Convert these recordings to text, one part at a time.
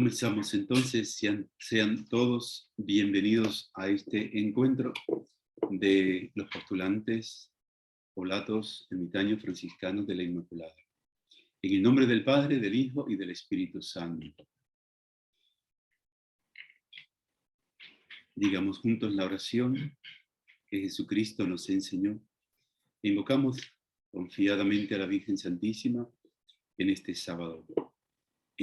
Comenzamos entonces, sean todos bienvenidos a este encuentro de los postulantes oblatos ermitaños franciscanos de la Inmaculada. En el nombre del Padre, del Hijo y del Espíritu Santo. Digamos juntos la oración que Jesucristo nos enseñó. Invocamos confiadamente a la Virgen Santísima en este sábado,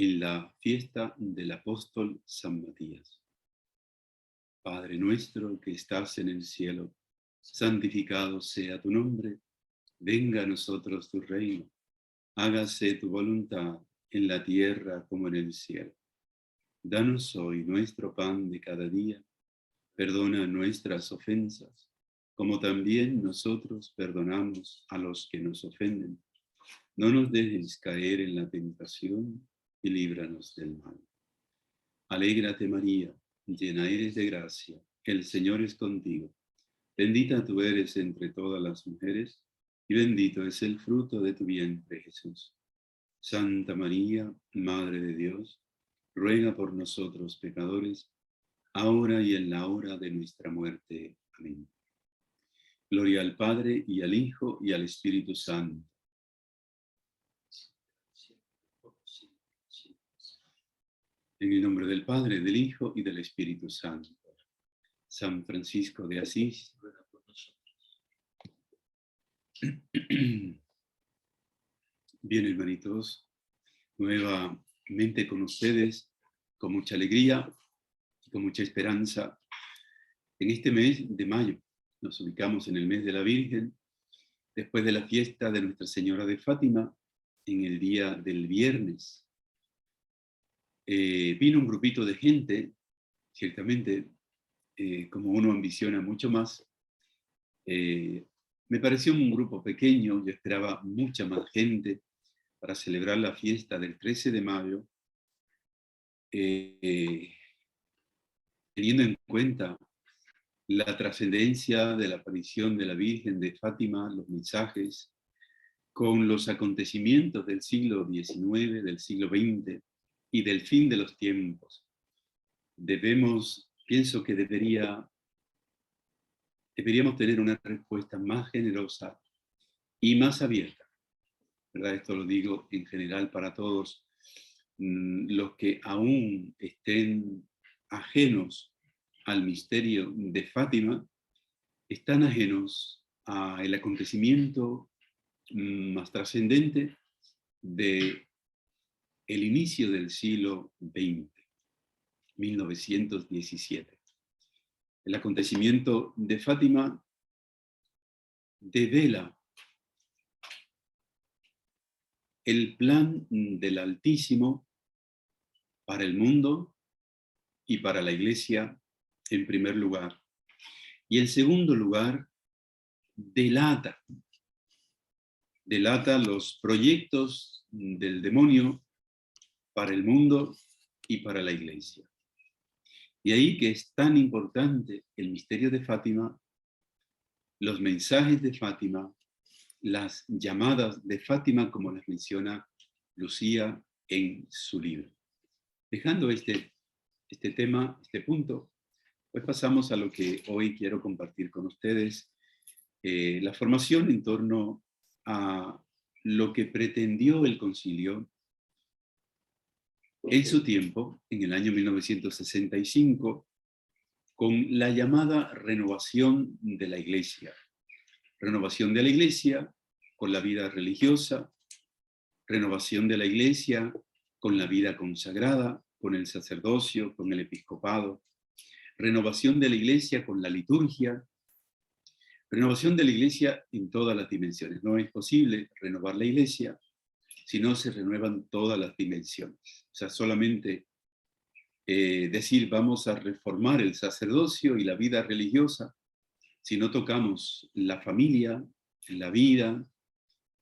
en la fiesta del apóstol San Matías. Padre nuestro que estás en el cielo, santificado sea tu nombre, venga a nosotros tu reino, hágase tu voluntad en la tierra como en el cielo. Danos hoy nuestro pan de cada día, perdona nuestras ofensas, como también nosotros perdonamos a los que nos ofenden. No nos dejes caer en la tentación y líbranos del mal. Alégrate María, llena eres de gracia, el Señor es contigo. Bendita tú eres entre todas las mujeres, y bendito es el fruto de tu vientre, Jesús. Santa María, Madre de Dios, ruega por nosotros pecadores, ahora y en la hora de nuestra muerte. Amén. Gloria al Padre, y al Hijo, y al Espíritu Santo. En el nombre del Padre, del Hijo y del Espíritu Santo. San Francisco de Asís, ruega por nosotros. Bien, hermanitos, nuevamente con ustedes, con mucha alegría y con mucha esperanza. En este mes de mayo, nos ubicamos en el mes de la Virgen, después de la fiesta de Nuestra Señora de Fátima, en el día del viernes. Vino un grupito de gente, ciertamente, como uno ambiciona mucho más. Me pareció un grupo pequeño, yo esperaba mucha más gente para celebrar la fiesta del 13 de mayo, teniendo en cuenta la trascendencia de la aparición de la Virgen de Fátima, los mensajes, con los acontecimientos del siglo XIX, del siglo XX y del fin de los tiempos. Pienso que deberíamos tener una respuesta más generosa y más abierta, ¿verdad? Esto lo digo en general para todos los que aún estén ajenos al misterio de Fátima, están ajenos al acontecimiento más trascendente del inicio del siglo XX, 1917. El acontecimiento de Fátima devela el plan del Altísimo para el mundo y para la Iglesia en primer lugar. Y en segundo lugar, delata los proyectos del demonio para el mundo y para la Iglesia. Y ahí que es tan importante el misterio de Fátima, los mensajes de Fátima, las llamadas de Fátima, como las menciona Lucía en su libro. Dejando este tema, este punto, pues pasamos a lo que hoy quiero compartir con ustedes, la formación en torno a lo que pretendió el concilio en su tiempo, en el año 1965, con la llamada renovación de la Iglesia. Renovación de la Iglesia con la vida religiosa, renovación de la Iglesia con la vida consagrada, con el sacerdocio, con el episcopado, renovación de la Iglesia con la liturgia, renovación de la Iglesia en todas las dimensiones. No es posible renovar la Iglesia si no se renuevan todas las dimensiones. O sea, solamente decir vamos a reformar el sacerdocio y la vida religiosa, si no tocamos la familia, la vida,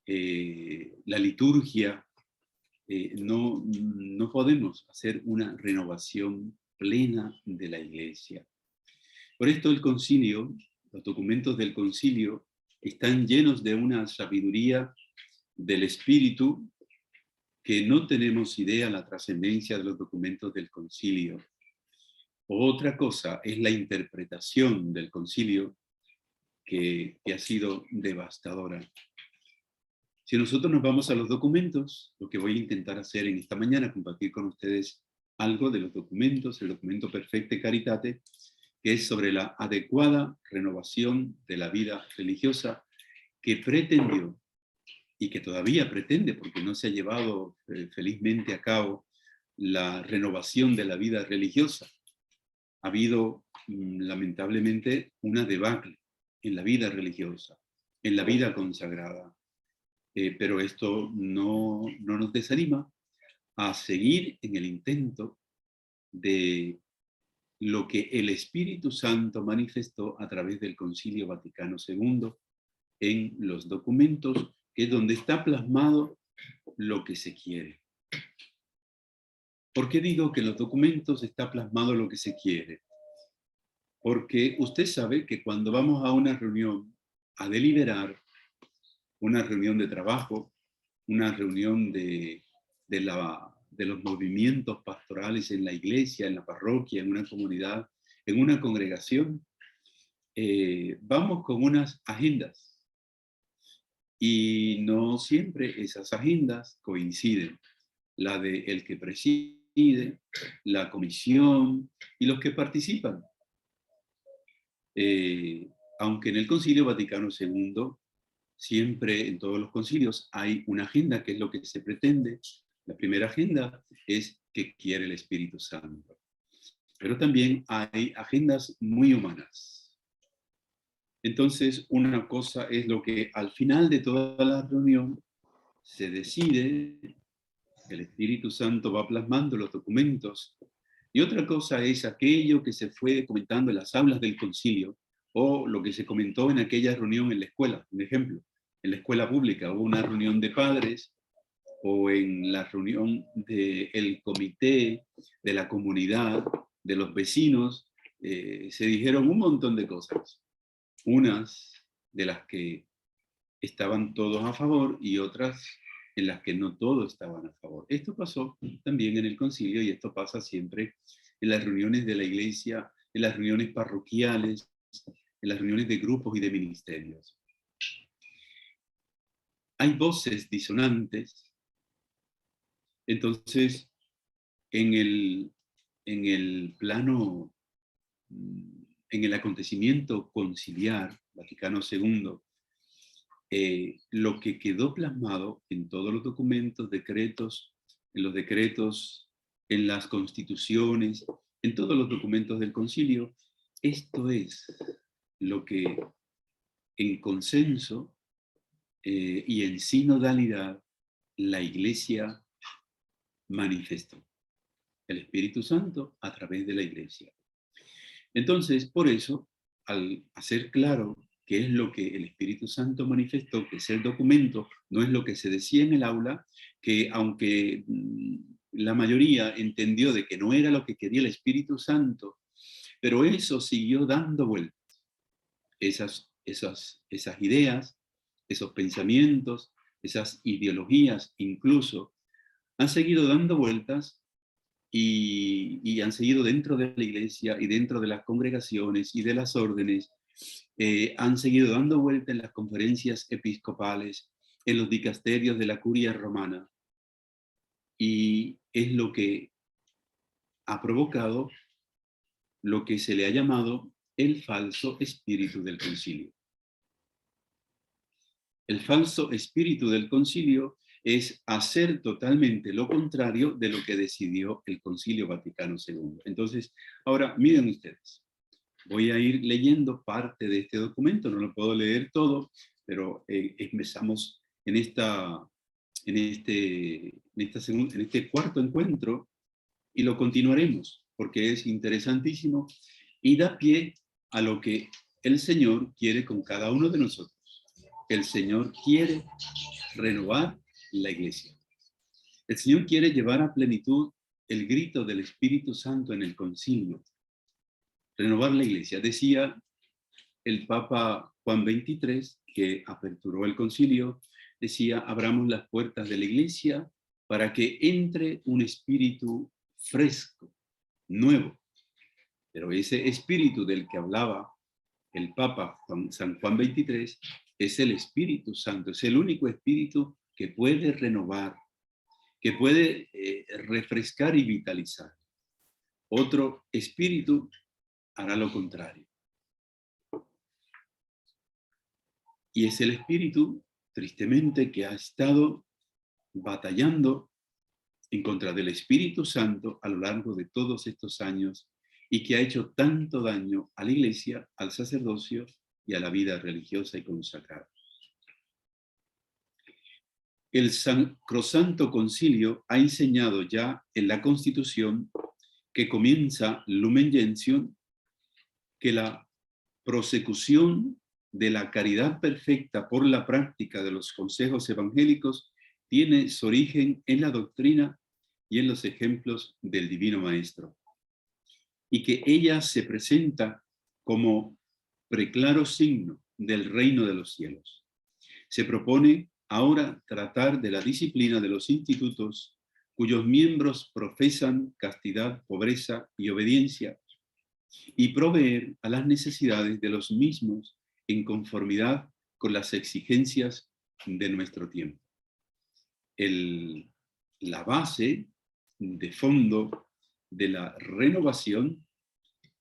la liturgia, no podemos hacer una renovación plena de la Iglesia. Por esto el concilio, los documentos del concilio, están llenos de una sabiduría del Espíritu que no tenemos idea de la trascendencia de los documentos del concilio. Otra cosa es la interpretación del concilio que ha sido devastadora. Si nosotros nos vamos a los documentos, lo que voy a intentar hacer en esta mañana, compartir con ustedes algo de los documentos, el documento Perfecte Caritate, que es sobre la adecuada renovación de la vida religiosa que pretendió y que todavía pretende, porque no se ha llevado felizmente a cabo la renovación de la vida religiosa. Ha habido lamentablemente una debacle en la vida religiosa, en la vida consagrada. Pero esto no nos desanima a seguir en el intento de lo que el Espíritu Santo manifestó a través del Concilio Vaticano II en los documentos, que es donde está plasmado lo que se quiere. ¿Por qué digo que en los documentos está plasmado lo que se quiere? Porque usted sabe que cuando vamos a una reunión a deliberar, una reunión de trabajo, una reunión de los movimientos pastorales en la iglesia, en la parroquia, en una comunidad, en una congregación, vamos con unas agendas y no siempre esas agendas coinciden. La de el que preside, la comisión y los que participan. Aunque en el Concilio Vaticano II siempre en todos los concilios hay una agenda, que es lo que se pretende. La primera agenda es qué quiere el Espíritu Santo. Pero también hay agendas muy humanas. Entonces, una cosa es lo que al final de toda la reunión se decide, el Espíritu Santo va plasmando los documentos, y otra cosa es aquello que se fue comentando en las aulas del concilio, o lo que se comentó en aquella reunión en la escuela. Un ejemplo, en la escuela pública hubo una reunión de padres, o en la reunión del comité, de la comunidad, de los vecinos, se dijeron un montón de cosas. Unas de las que estaban todos a favor y otras en las que no todos estaban a favor. Esto pasó también en el concilio y esto pasa siempre en las reuniones de la iglesia, en las reuniones parroquiales, en las reuniones de grupos y de ministerios. Hay voces disonantes. Entonces, en el plano, en el acontecimiento conciliar, Vaticano II, lo que quedó plasmado en todos los documentos, decretos, en los decretos, en las constituciones, en todos los documentos del concilio, esto es lo que en consenso y en sinodalidad la Iglesia manifestó. El Espíritu Santo a través de la Iglesia. Entonces, por eso, al hacer claro qué es lo que el Espíritu Santo manifestó, que es el documento, no es lo que se decía en el aula, que aunque la mayoría entendió de que no era lo que quería el Espíritu Santo, pero eso siguió dando vueltas. Esas ideas, esos pensamientos, esas ideologías incluso, han seguido dando vueltas y han seguido dentro de la iglesia y dentro de las congregaciones y de las órdenes, han seguido dando vuelta en las conferencias episcopales, en los dicasterios de la curia romana, y es lo que ha provocado lo que se le ha llamado el falso espíritu del concilio. El falso espíritu del concilio es hacer totalmente lo contrario de lo que decidió el Concilio Vaticano II. Entonces, ahora miren ustedes, voy a ir leyendo parte de este documento, no lo puedo leer todo, pero empezamos en este cuarto encuentro y lo continuaremos, porque es interesantísimo y da pie a lo que el Señor quiere con cada uno de nosotros. El Señor quiere renovar la iglesia. El Señor quiere llevar a plenitud el grito del Espíritu Santo en el concilio. Renovar la iglesia. Decía el Papa Juan XXIII, que aperturó el concilio, decía, abramos las puertas de la iglesia para que entre un espíritu fresco, nuevo. Pero ese espíritu del que hablaba el Papa San Juan XXIII es el Espíritu Santo, es el único espíritu que puede renovar, que puede refrescar y vitalizar. Otro espíritu hará lo contrario. Y es el espíritu, tristemente, que ha estado batallando en contra del Espíritu Santo a lo largo de todos estos años y que ha hecho tanto daño a la Iglesia, al sacerdocio y a la vida religiosa y consagrada. El Sacrosanto Concilio ha enseñado ya en la Constitución que comienza Lumen Gentium, que la prosecución de la caridad perfecta por la práctica de los consejos evangélicos tiene su origen en la doctrina y en los ejemplos del Divino Maestro, y que ella se presenta como preclaro signo del reino de los cielos. Se propone ahora tratar de la disciplina de los institutos cuyos miembros profesan castidad, pobreza y obediencia, y proveer a las necesidades de los mismos en conformidad con las exigencias de nuestro tiempo. La base de fondo de la renovación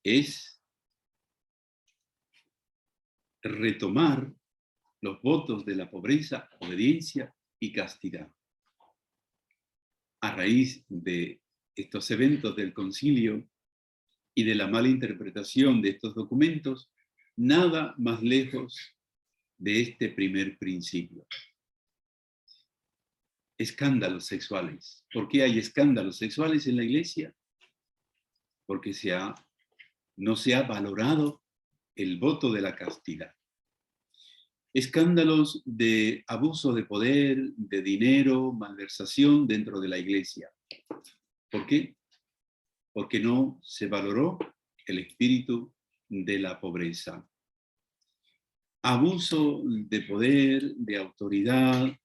es retomar los votos de la pobreza, obediencia y castidad. A raíz de estos eventos del concilio y de la mala interpretación de estos documentos, nada más lejos de este primer principio. Escándalos sexuales. ¿Por qué hay escándalos sexuales en la Iglesia? Porque no se ha valorado el voto de la castidad. Escándalos de abuso de poder, de dinero, malversación dentro de la Iglesia. ¿Por qué? Porque no se valoró el espíritu de la pobreza. Abuso de poder, de autoridad,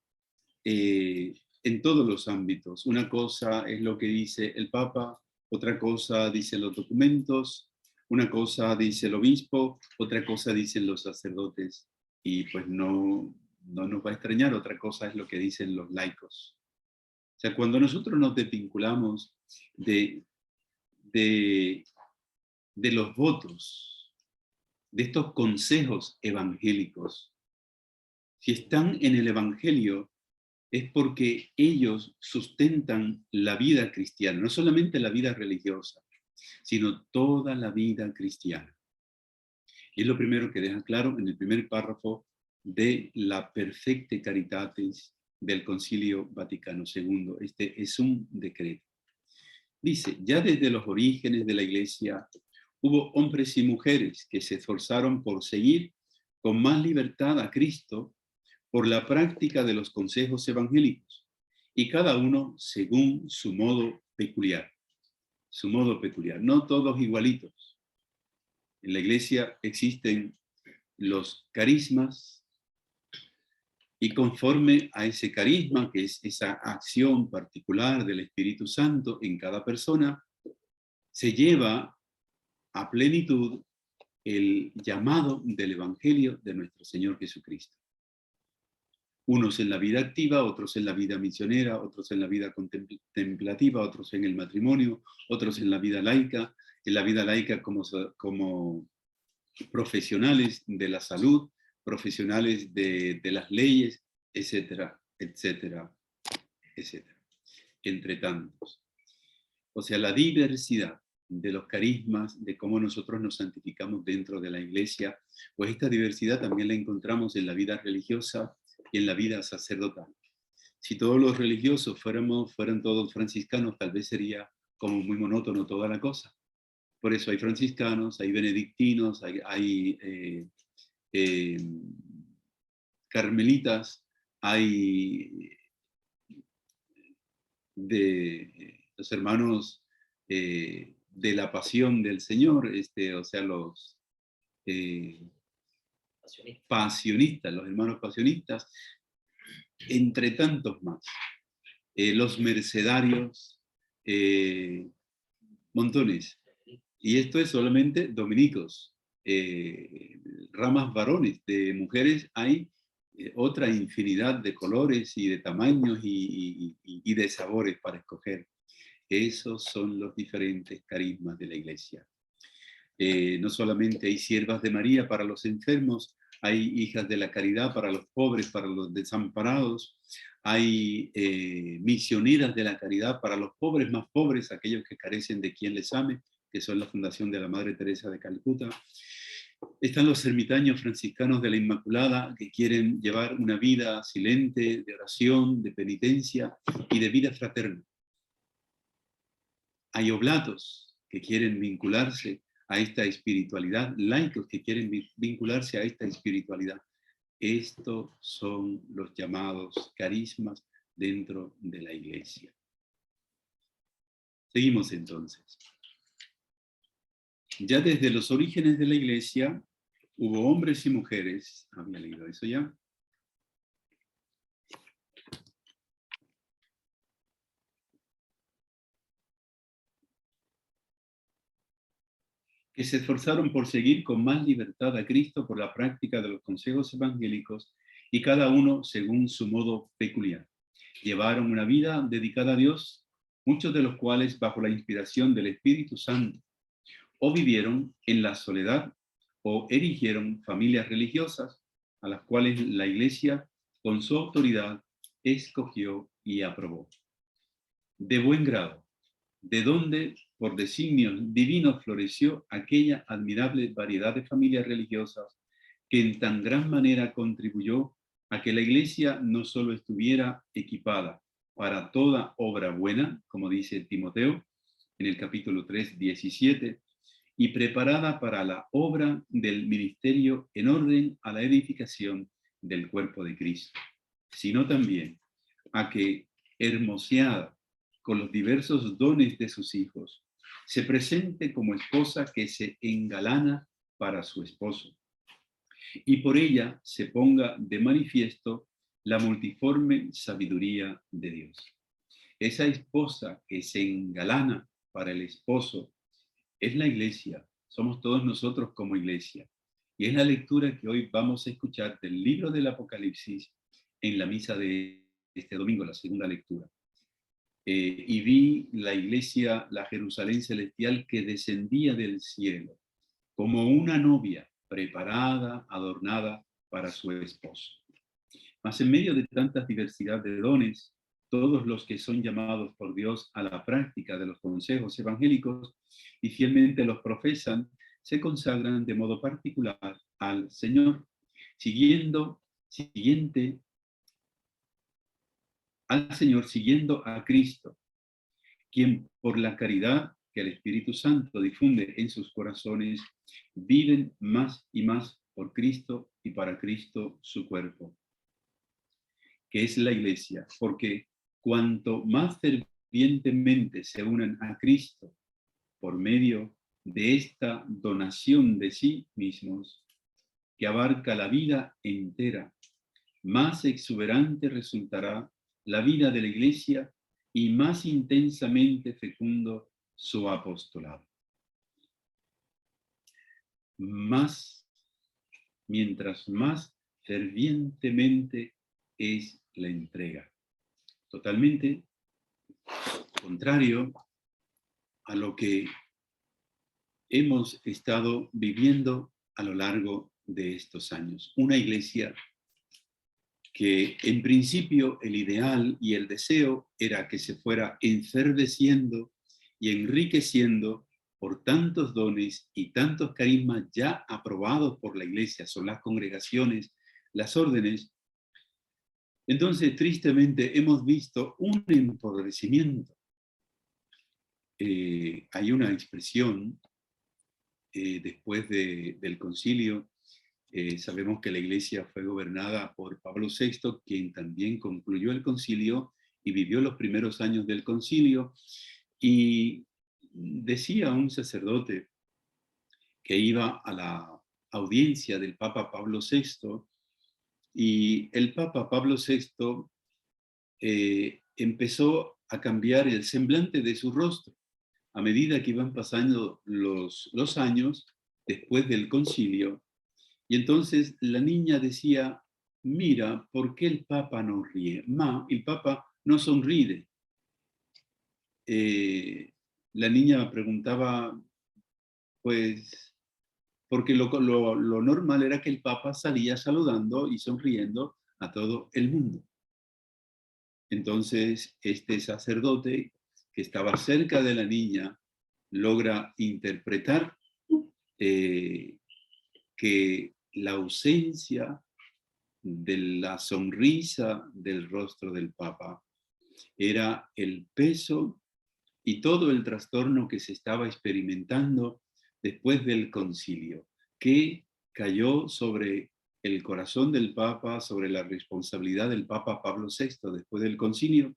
en todos los ámbitos. Una cosa es lo que dice el Papa, otra cosa dicen los documentos, una cosa dice el obispo, otra cosa dicen los sacerdotes. Y pues no nos va a extrañar, otra cosa es lo que dicen los laicos. O sea, cuando nosotros nos desvinculamos de los votos, de estos consejos evangélicos, si están en el Evangelio, es porque ellos sustentan la vida cristiana, no solamente la vida religiosa, sino toda la vida cristiana. Y es lo primero que deja claro en el primer párrafo de la Perfecte Caritatis del Concilio Vaticano II. Este es un decreto. Dice, ya desde los orígenes de la Iglesia hubo hombres y mujeres que se esforzaron por seguir con más libertad a Cristo por la práctica de los consejos evangélicos, y cada uno según su modo peculiar. Su modo peculiar, no todos igualitos. En la Iglesia existen los carismas, y conforme a ese carisma, que es esa acción particular del Espíritu Santo en cada persona, se lleva a plenitud el llamado del Evangelio de nuestro Señor Jesucristo. Unos en la vida activa, otros en la vida misionera, otros en la vida contemplativa, otros en el matrimonio, otros en la vida laica como profesionales de la salud, profesionales de las leyes, etcétera, etcétera, etcétera, entre tantos. O sea, la diversidad de los carismas, de cómo nosotros nos santificamos dentro de la Iglesia, pues esta diversidad también la encontramos en la vida religiosa y en la vida sacerdotal. Si todos los religiosos fueran todos franciscanos, tal vez sería como muy monótono toda la cosa. Por eso hay franciscanos, hay benedictinos, hay carmelitas, hay de los hermanos de la pasión del Señor, o sea, los pasionistas, los hermanos pasionistas, entre tantos más. los mercedarios, montones. Y esto es solamente dominicos. Ramas varones, de mujeres hay otra infinidad de colores y de tamaños y de sabores para escoger. Esos son los diferentes carismas de la iglesia. No solamente hay siervas de María para los enfermos, hay hijas de la caridad para los pobres, para los desamparados, hay misioneras de la caridad para los pobres más pobres, aquellos que carecen de quien les ame, que son la Fundación de la Madre Teresa de Calcuta. Están los ermitaños franciscanos de la Inmaculada, que quieren llevar una vida silente, de oración, de penitencia y de vida fraterna. Hay oblatos que quieren vincularse a esta espiritualidad, laicos que quieren vincularse a esta espiritualidad. Estos son los llamados carismas dentro de la iglesia. Seguimos entonces. Ya desde los orígenes de la iglesia hubo hombres y mujeres, había leído eso ya, que se esforzaron por seguir con más libertad a Cristo por la práctica de los consejos evangélicos y cada uno según su modo peculiar. Llevaron una vida dedicada a Dios, muchos de los cuales bajo la inspiración del Espíritu Santo, o vivieron en la soledad o erigieron familias religiosas a las cuales la Iglesia, con su autoridad, escogió y aprobó. De buen grado, de donde por designio divino floreció aquella admirable variedad de familias religiosas que en tan gran manera contribuyó a que la Iglesia no solo estuviera equipada para toda obra buena, como dice Timoteo en el capítulo 3, 17, y preparada para la obra del ministerio en orden a la edificación del cuerpo de Cristo, sino también a que, hermoseada con los diversos dones de sus hijos, se presente como esposa que se engalana para su esposo, y por ella se ponga de manifiesto la multiforme sabiduría de Dios. Esa esposa que se engalana para el esposo es la iglesia, somos todos nosotros como iglesia. Y es la lectura que hoy vamos a escuchar del libro del Apocalipsis en la misa de este domingo, la segunda lectura. Y vi la iglesia, la Jerusalén celestial, que descendía del cielo, como una novia preparada, adornada para su esposo. Mas en medio de tanta diversidad de dones, todos los que son llamados por Dios a la práctica de los consejos evangélicos y fielmente los profesan, se consagran de modo particular al Señor, siguiendo a Cristo, quien por la caridad que el Espíritu Santo difunde en sus corazones, viven más y más por Cristo y para Cristo su cuerpo, que es la iglesia, porque cuanto más fervientemente se unen a Cristo por medio de esta donación de sí mismos, que abarca la vida entera, más exuberante resultará la vida de la iglesia y más intensamente fecundo su apostolado. Mientras más fervientemente es la entrega. Totalmente contrario a lo que hemos estado viviendo a lo largo de estos años. Una iglesia que en principio el ideal y el deseo era que se fuera encerveciendo y enriqueciendo por tantos dones y tantos carismas ya aprobados por la iglesia, son las congregaciones, las órdenes. Entonces, tristemente, hemos visto un empobrecimiento. Hay una expresión después del concilio. Sabemos que la iglesia fue gobernada por Pablo VI, quien también concluyó el concilio y vivió los primeros años del concilio. Y decía un sacerdote que iba a la audiencia del Papa Pablo VI, y el Papa Pablo VI empezó a cambiar el semblante de su rostro. A medida que iban pasando los años, después del concilio, y entonces la niña decía, mira, ¿por qué el Papa no ríe? El Papa no sonríe. La niña preguntaba, pues, porque lo normal era que el Papa salía saludando y sonriendo a todo el mundo. Entonces, este sacerdote que estaba cerca de la niña logra interpretar que la ausencia de la sonrisa del rostro del Papa era el peso y todo el trastorno que se estaba experimentando después del concilio, que cayó sobre el corazón del Papa, sobre la responsabilidad del Papa Pablo VI después del concilio.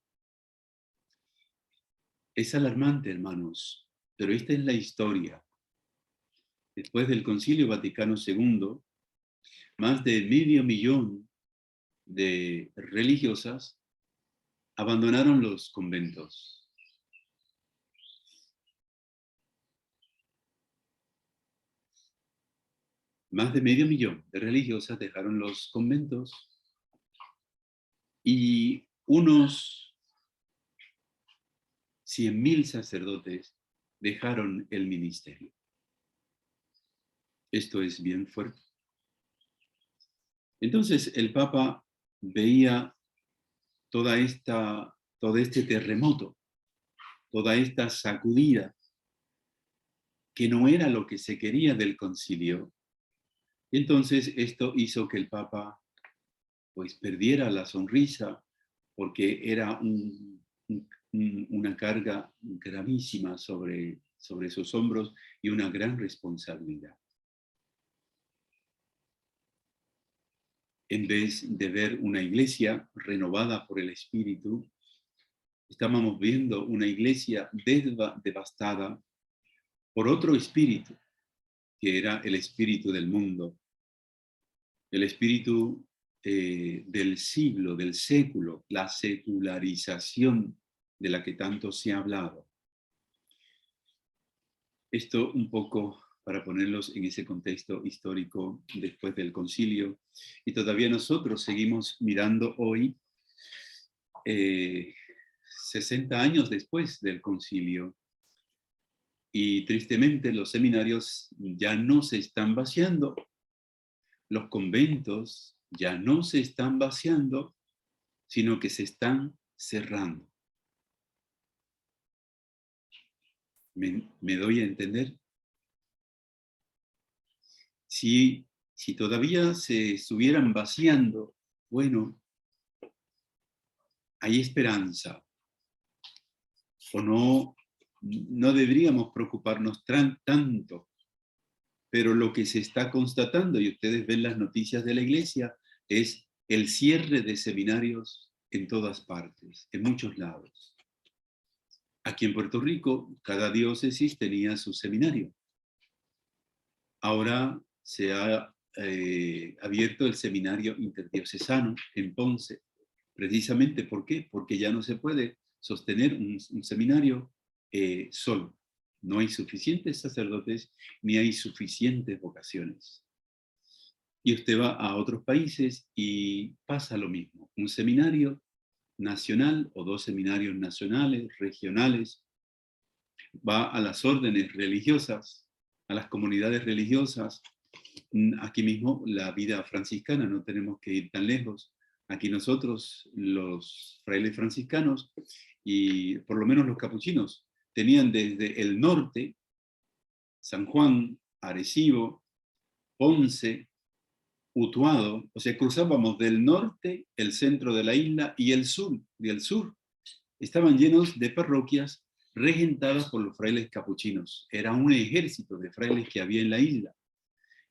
Es alarmante, hermanos, pero esta es la historia. Después del Concilio Vaticano II, más de 500.000 de religiosas abandonaron los conventos. Más de 500.000 de religiosas dejaron los conventos y unos 100.000 sacerdotes dejaron el ministerio. Esto es bien fuerte. Entonces el Papa veía todo este terremoto, toda esta sacudida, que no era lo que se quería del concilio. Y entonces esto hizo que el Papa pues perdiera la sonrisa, porque era una carga gravísima sobre sus hombros y una gran responsabilidad. En vez de ver una iglesia renovada por el Espíritu, estábamos viendo una iglesia devastada por otro espíritu, que era el espíritu del mundo, el espíritu del siglo, del século, la secularización de la que tanto se ha hablado. Esto un poco para ponerlos en ese contexto histórico después del concilio. Y todavía nosotros seguimos mirando hoy, 60 años después del concilio, y tristemente los seminarios ya no se están vaciando, los conventos ya no se están vaciando, sino que se están cerrando. ¿Me doy a entender? Si todavía se estuvieran vaciando, bueno, hay esperanza. O no deberíamos preocuparnos tanto. Pero lo que se está constatando, y ustedes ven las noticias de la iglesia, es el cierre de seminarios en todas partes, en muchos lados. Aquí en Puerto Rico, cada diócesis tenía su seminario. Ahora se ha abierto el seminario interdiocesano en Ponce. Precisamente, ¿por qué? Porque ya no se puede sostener un seminario solo. No hay suficientes sacerdotes ni hay suficientes vocaciones. Y usted va a otros países y pasa lo mismo. Un seminario nacional o 2 seminarios nacionales, regionales, va a las órdenes religiosas, a las comunidades religiosas. Aquí mismo la vida franciscana, no tenemos que ir tan lejos. Aquí nosotros, los frailes franciscanos, y por lo menos los capuchinos, tenían desde el norte, San Juan, Arecibo, Ponce, Utuado, o sea, cruzábamos del norte, el centro de la isla y el sur, estaban llenos de parroquias regentadas por los frailes capuchinos. Era un ejército de frailes que había en la isla.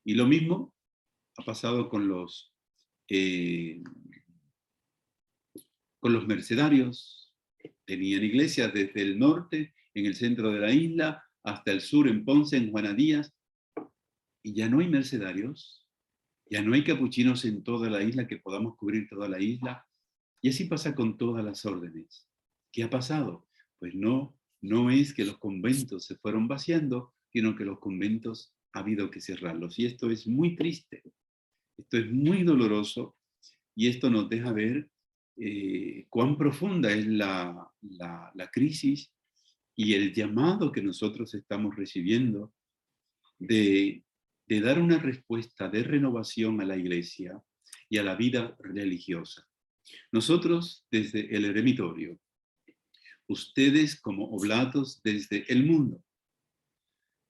Y lo mismo ha pasado con los mercedarios. Tenían iglesias desde el norte, en el centro de la isla, hasta el sur, en Ponce, en Juana Díaz. Y ya no hay mercedarios. Ya no hay capuchinos en toda la isla, que podamos cubrir toda la isla. Y así pasa con todas las órdenes. ¿Qué ha pasado? Pues no es que los conventos se fueron vaciando, sino que los conventos ha habido que cerrarlos. Y esto es muy triste, esto es muy doloroso, y esto nos deja ver cuán profunda es la crisis y el llamado que nosotros estamos recibiendo de, de dar una respuesta de renovación a la Iglesia y a la vida religiosa. Nosotros desde el eremitorio, ustedes como oblatos desde el mundo,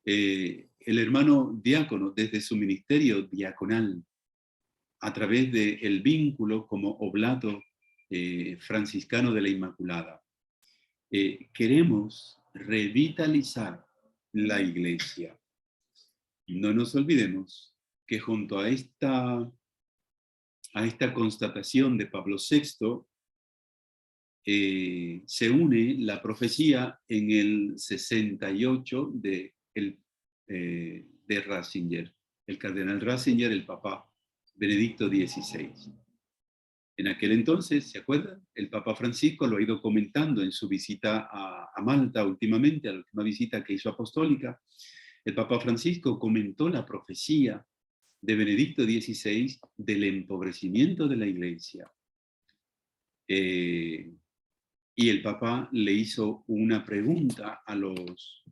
el hermano diácono desde su ministerio diaconal, a través del vínculo como oblato franciscano de la Inmaculada. Queremos revitalizar la Iglesia. No nos olvidemos que junto a esta constatación de Pablo VI, se une la profecía en el 68 de Ratzinger, el cardenal Ratzinger, el Papa Benedicto XVI. En aquel entonces, ¿se acuerdan? El Papa Francisco lo ha ido comentando en su visita a Malta últimamente, a la última visita que hizo apostólica. El Papa Francisco comentó la profecía de Benedicto XVI del empobrecimiento de la Iglesia. Y el Papa le hizo una pregunta a los,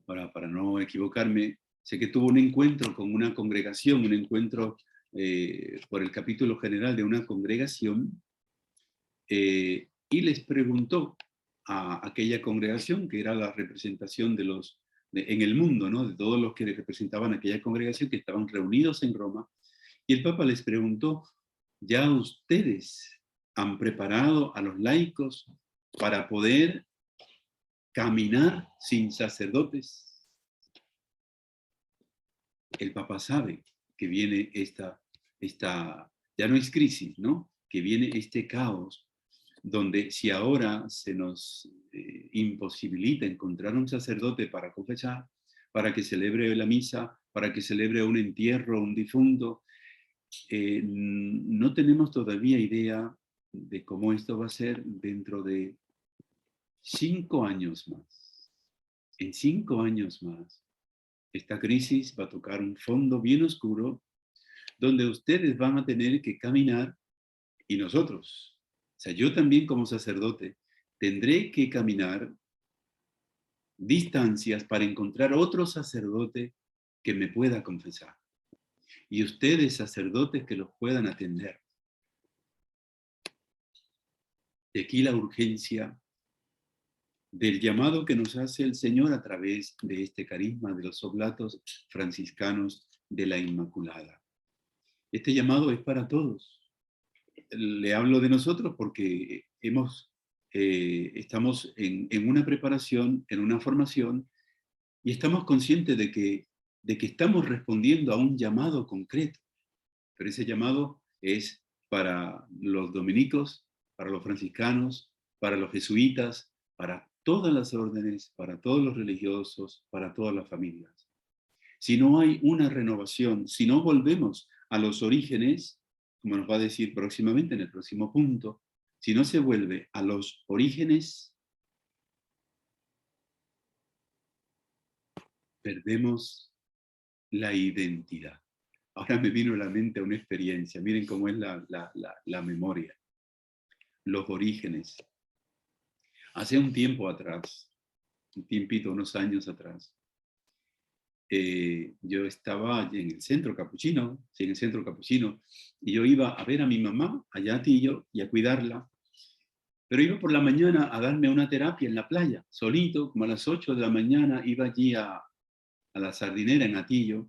para no equivocarme, sé que tuvo un encuentro con una congregación, un encuentro por el capítulo general de una congregación, y les preguntó a aquella congregación, que era la representación en el mundo, ¿no? De todos los que representaban aquella congregación, que estaban reunidos en Roma, y el Papa les preguntó: ¿ya ustedes han preparado a los laicos para poder caminar sin sacerdotes? El Papa sabe que viene esta ya no es crisis, ¿no? Que viene este caos, donde si ahora se nos imposibilita encontrar un sacerdote para confesar, para que celebre la misa, para que celebre un entierro, un difunto, no tenemos todavía idea de cómo esto va a ser dentro de 5 años más. En 5 años más, esta crisis va a tocar un fondo bien oscuro, donde ustedes van a tener que caminar, y nosotros, o sea, yo también como sacerdote, tendré que caminar distancias para encontrar otro sacerdote que me pueda confesar. Y ustedes, sacerdotes, que los puedan atender. De aquí la urgencia del llamado que nos hace el Señor a través de este carisma de los oblatos franciscanos de la Inmaculada. Este llamado es para todos. Le hablo de nosotros porque estamos en una preparación, en una formación, y estamos conscientes de que estamos respondiendo a un llamado concreto. Pero ese llamado es para los dominicos, para los franciscanos, para los jesuitas, para todas las órdenes, para todos los religiosos, para todas las familias. Si no hay una renovación, si no volvemos a los orígenes, como nos va a decir próximamente en el próximo punto, si no se vuelve a los orígenes, perdemos la identidad. Ahora me vino a la mente una experiencia, miren cómo es la memoria, los orígenes. Hace un tiempo atrás, un tiempito, unos años atrás, yo estaba en el centro capuchino, sí, en el centro capuchino, y yo iba a ver a mi mamá allá a Atillo y a cuidarla, pero iba por la mañana a darme una terapia en la playa, solito, como a las 8 de la mañana, iba allí a la Sardinera en Atillo,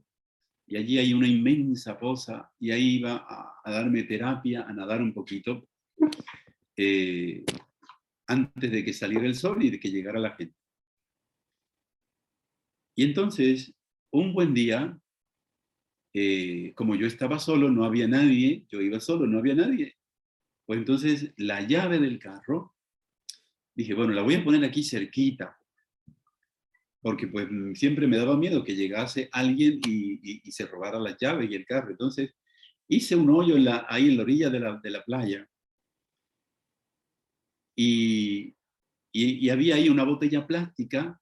y allí hay una inmensa poza, y ahí iba a darme terapia, a nadar un poquito, antes de que saliera el sol y de que llegara la gente. Y entonces, un buen día, como yo estaba solo, no había nadie, yo iba solo, no había nadie. Pues entonces la llave del carro, dije, bueno, la voy a poner aquí cerquita, porque pues siempre me daba miedo que llegase alguien y se robara las llaves y el carro. Entonces hice un hoyo ahí en la orilla de la playa, y, y había ahí una botella plástica,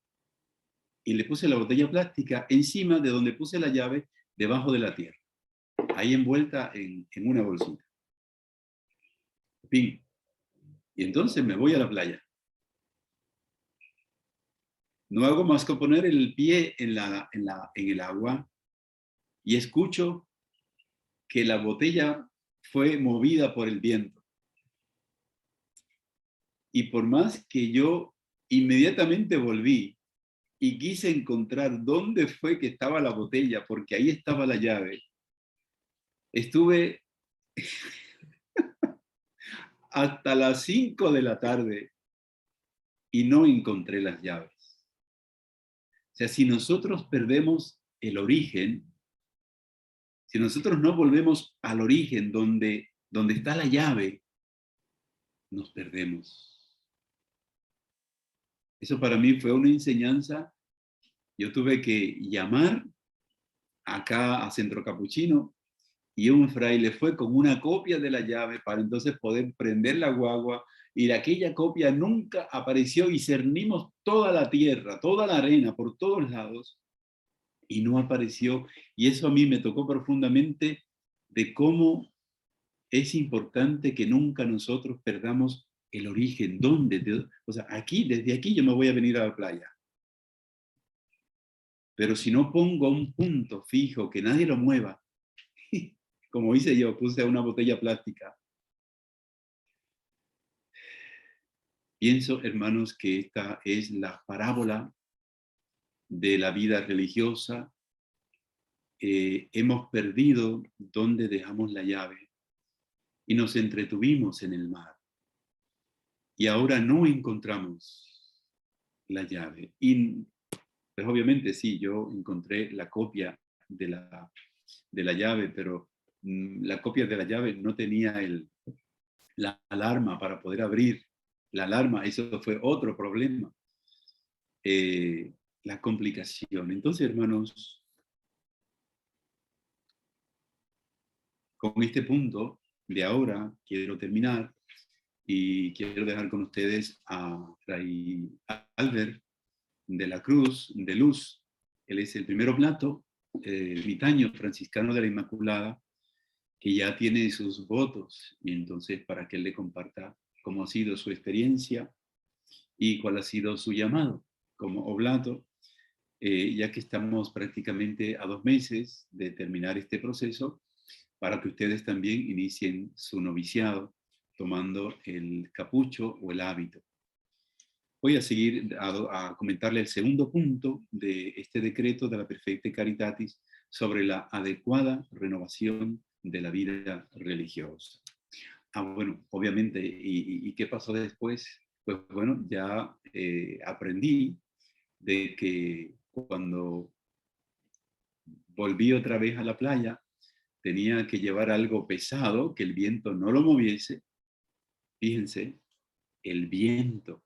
y le puse la botella plástica encima de donde puse la llave, debajo de la tierra, ahí envuelta en una bolsita. Pim. Y entonces me voy a la playa. No hago más que poner el pie en el agua y escucho que la botella fue movida por el viento. Y por más que yo inmediatamente volví y quise encontrar dónde fue que estaba la botella, porque ahí estaba la llave, estuve hasta las 5 de la tarde y no encontré las llaves. O sea, si nosotros perdemos el origen, si nosotros no volvemos al origen donde está la llave, nos perdemos. Eso para mí fue una enseñanza. Yo tuve que llamar acá a Centro Capuchino y un fraile fue con una copia de la llave para entonces poder prender la guagua, y aquella copia nunca apareció y cernimos toda la tierra, toda la arena por todos lados y no apareció. Y eso a mí me tocó profundamente, de cómo es importante que nunca nosotros perdamos el origen. ¿Dónde? O sea, aquí, desde aquí yo me voy a venir a la playa. Pero si no pongo un punto fijo, que nadie lo mueva, como hice yo, puse una botella plástica. Pienso, hermanos, que esta es la parábola de la vida religiosa. Hemos perdido donde dejamos la llave y nos entretuvimos en el mar. Y ahora no encontramos la llave. Y pues obviamente sí, yo encontré la copia de la llave, pero la copia de la llave no tenía la alarma para poder abrir la alarma. Eso fue otro problema. La complicación. Entonces, hermanos, con este punto de ahora quiero terminar y quiero dejar con ustedes a Fray Albert de la Cruz, de Luz. Él es el primero plato, ermitaño franciscano de la Inmaculada, que ya tiene sus votos, y entonces para que él le comparta cómo ha sido su experiencia y cuál ha sido su llamado como oblato, ya que estamos prácticamente a 2 meses de terminar este proceso, para que ustedes también inicien su noviciado tomando el capucho o el hábito. Voy a seguir a comentarle el segundo punto de este decreto de la Perfecta Caritatis sobre la adecuada renovación de la vida religiosa. Bueno, obviamente, ¿y qué pasó después? Pues bueno, ya aprendí de que cuando volví otra vez a la playa, tenía que llevar algo pesado, que el viento no lo moviese. Fíjense, el viento.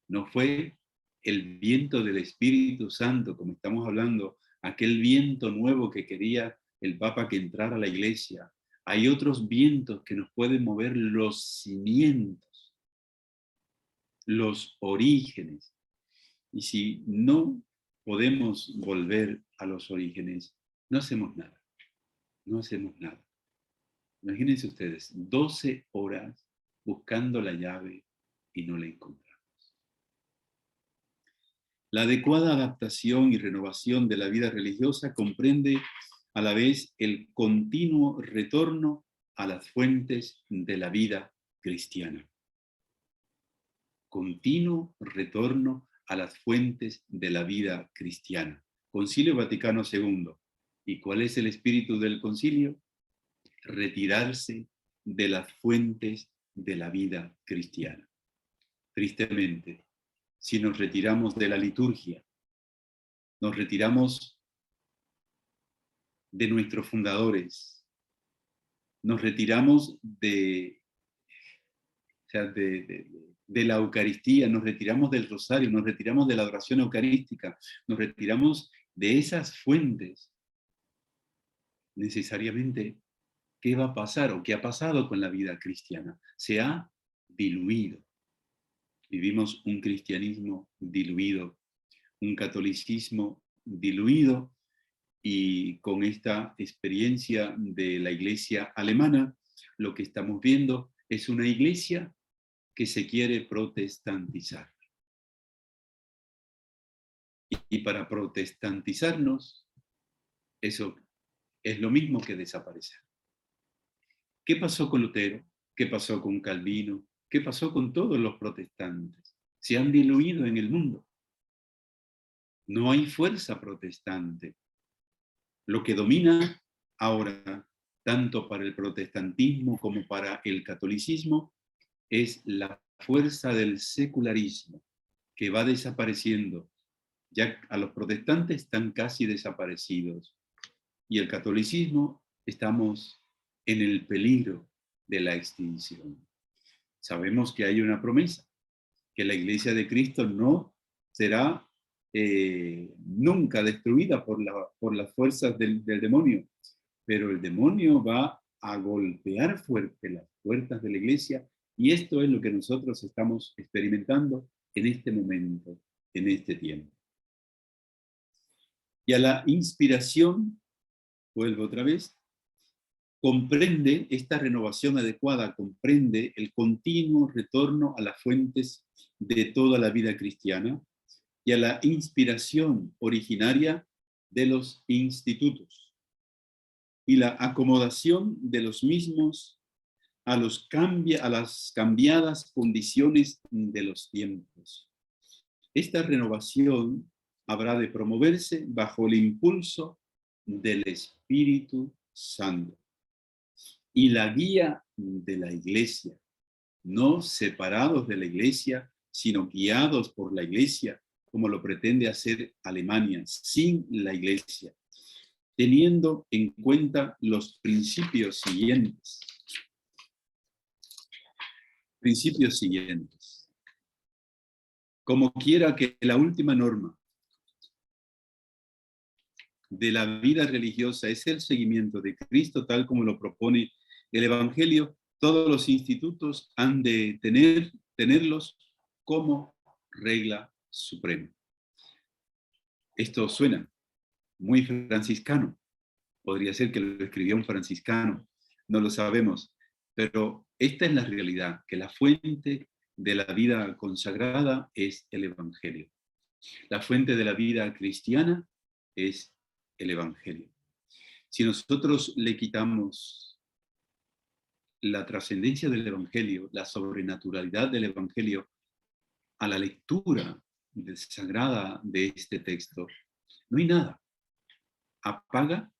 No fue el viento del Espíritu Santo, como estamos hablando, aquel viento nuevo que quería el Papa que entrara a la iglesia. Hay otros vientos que nos pueden mover los cimientos, los orígenes. Y si no podemos volver a los orígenes, no hacemos nada. No hacemos nada. Imagínense ustedes, 12 horas buscando la llave y no la encontramos. La adecuada adaptación y renovación de la vida religiosa comprende a la vez el continuo retorno a las fuentes de la vida cristiana. Continuo retorno a las fuentes de la vida cristiana. Concilio Vaticano II. ¿Y cuál es el espíritu del concilio? Retirarse de las fuentes de la vida cristiana. Tristemente, si nos retiramos de la liturgia, nos retiramos de nuestros fundadores, nos retiramos o sea, de la Eucaristía, nos retiramos del rosario, nos retiramos de la adoración eucarística, nos retiramos de esas fuentes, necesariamente, ¿qué va a pasar o qué ha pasado con la vida cristiana? Se ha diluido. Vivimos un cristianismo diluido, un catolicismo diluido, y con esta experiencia de la iglesia alemana, lo que estamos viendo es una iglesia que se quiere protestantizar. Y para protestantizarnos, eso es lo mismo que desaparecer. ¿Qué pasó con Lutero? ¿Qué pasó con Calvino? ¿Qué pasó con todos los protestantes? Se han diluido en el mundo. No hay fuerza protestante. Lo que domina ahora, tanto para el protestantismo como para el catolicismo, es la fuerza del secularismo, que va desapareciendo. Ya a los protestantes están casi desaparecidos. Y el catolicismo estamos en el peligro de la extinción. Sabemos que hay una promesa, que la iglesia de Cristo no será nunca destruida por las fuerzas del demonio, pero el demonio va a golpear fuerte las puertas de la iglesia, y esto es lo que nosotros estamos experimentando en este momento, en este tiempo. Y a la inspiración, vuelvo otra vez, comprende esta renovación adecuada, comprende el continuo retorno a las fuentes de toda la vida cristiana y a la inspiración originaria de los institutos y la acomodación de los mismos a las cambiadas condiciones de los tiempos. Esta renovación habrá de promoverse bajo el impulso del Espíritu Santo y la guía de la iglesia, no separados de la iglesia, sino guiados por la iglesia, como lo pretende hacer Alemania, sin la iglesia, teniendo en cuenta los principios siguientes. Principios siguientes. Como quiera que la última norma de la vida religiosa es el seguimiento de Cristo, tal como lo propone el Evangelio, todos los institutos han de tenerlos como regla suprema. Esto suena muy franciscano. Podría ser que lo escribió un franciscano, no lo sabemos, pero esta es la realidad, que la fuente de la vida consagrada es el Evangelio. La fuente de la vida cristiana es el Evangelio. Si nosotros le quitamos la trascendencia del Evangelio, la sobrenaturalidad del Evangelio a la lectura sagrada de este texto, no hay nada. Apaga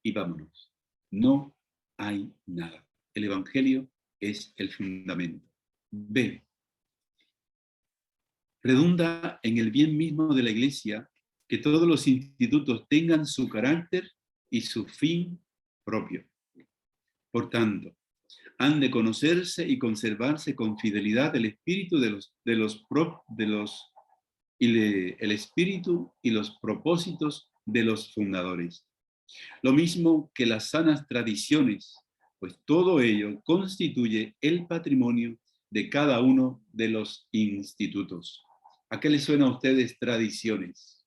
y vámonos. No hay nada. El Evangelio es el fundamento. B. Redunda en el bien mismo de la Iglesia que todos los institutos tengan su carácter y su fin propio. Por tanto, han de conocerse y conservarse con fidelidad el espíritu el espíritu y los propósitos de los fundadores. Lo mismo que las sanas tradiciones, pues todo ello constituye el patrimonio de cada uno de los institutos. ¿A qué les suena a ustedes tradiciones?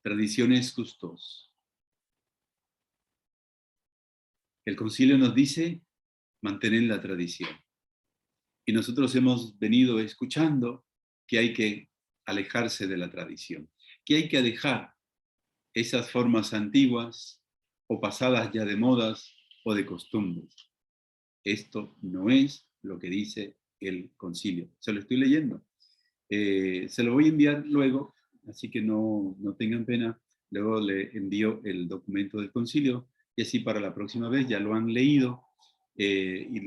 Tradiciones justos. El concilio nos dice mantener la tradición. Y nosotros hemos venido escuchando que hay que alejarse de la tradición, que hay que dejar esas formas antiguas o pasadas ya de modas o de costumbres. Esto no es lo que dice el concilio. Se lo estoy leyendo. Se lo voy a enviar luego, así que no tengan pena. Luego le envío el documento del concilio y así para la próxima vez ya lo han leído y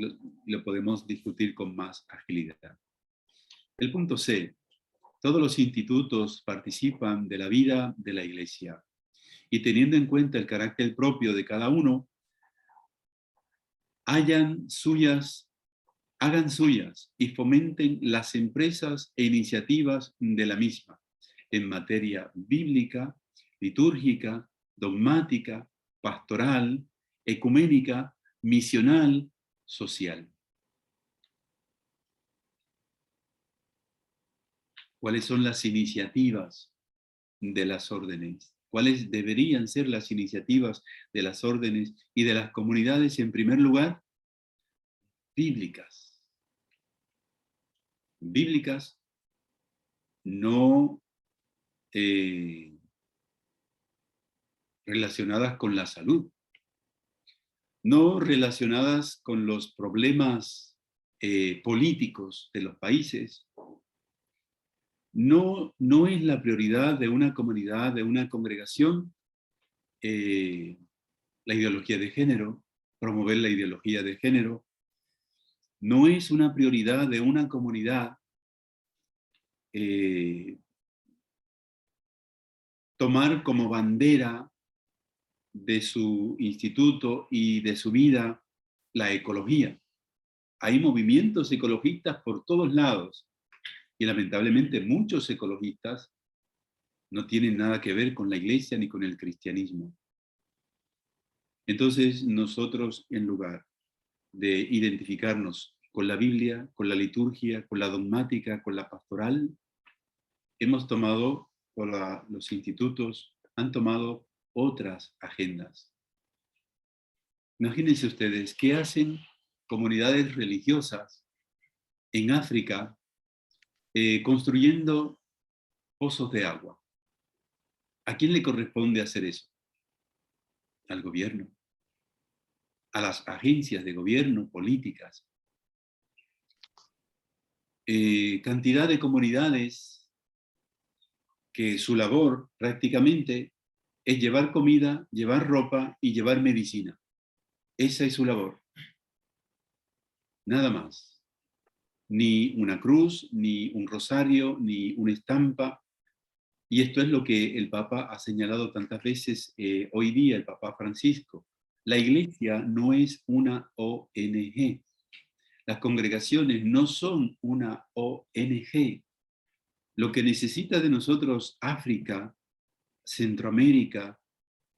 lo podemos discutir con más agilidad. El punto C. Todos los institutos participan de la vida de la Iglesia y teniendo en cuenta el carácter propio de cada uno, hagan suyas y fomenten las empresas e iniciativas de la misma en materia bíblica, litúrgica, dogmática, pastoral, ecuménica, misional, social. cuáles son las iniciativas de las órdenes, cuáles deberían ser las iniciativas de las órdenes y de las comunidades, en primer lugar, bíblicas. Bíblicas, no relacionadas con la salud, no relacionadas con los problemas políticos de los países. No es la prioridad de una comunidad, de una congregación, la ideología de género, promover la ideología de género. No es una prioridad de una comunidad tomar como bandera de su instituto y de su vida la ecología. Hay movimientos ecologistas por todos lados y lamentablemente muchos ecologistas no tienen nada que ver con la iglesia ni con el cristianismo. Entonces nosotros, en lugar de identificarnos con la Biblia, con la liturgia, con la dogmática, con la pastoral, hemos tomado, o los institutos han tomado otras agendas. Imagínense ustedes, ¿qué hacen comunidades religiosas en África construyendo pozos de agua? ¿A quién le corresponde hacer eso? Al gobierno, a las agencias de gobierno, políticas. Cantidad de comunidades que su labor prácticamente es llevar comida, llevar ropa y llevar medicina. Esa es su labor. Nada más. Ni una cruz, ni un rosario, ni una estampa. Y esto es lo que el Papa ha señalado tantas veces hoy día, el Papa Francisco. La Iglesia no es una ONG. Las congregaciones no son una ONG. Lo que necesita de nosotros África, Centroamérica,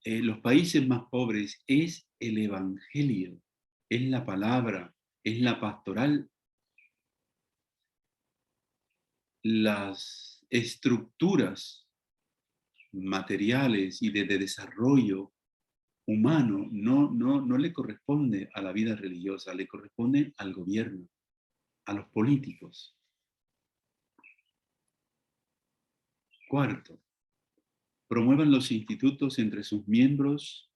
los países más pobres, es el Evangelio, es la palabra, es la pastoral. Las estructuras materiales y de desarrollo humano no le corresponde a la vida religiosa, le corresponde al gobierno, a los políticos. Cuarto, promuevan los institutos entre sus miembros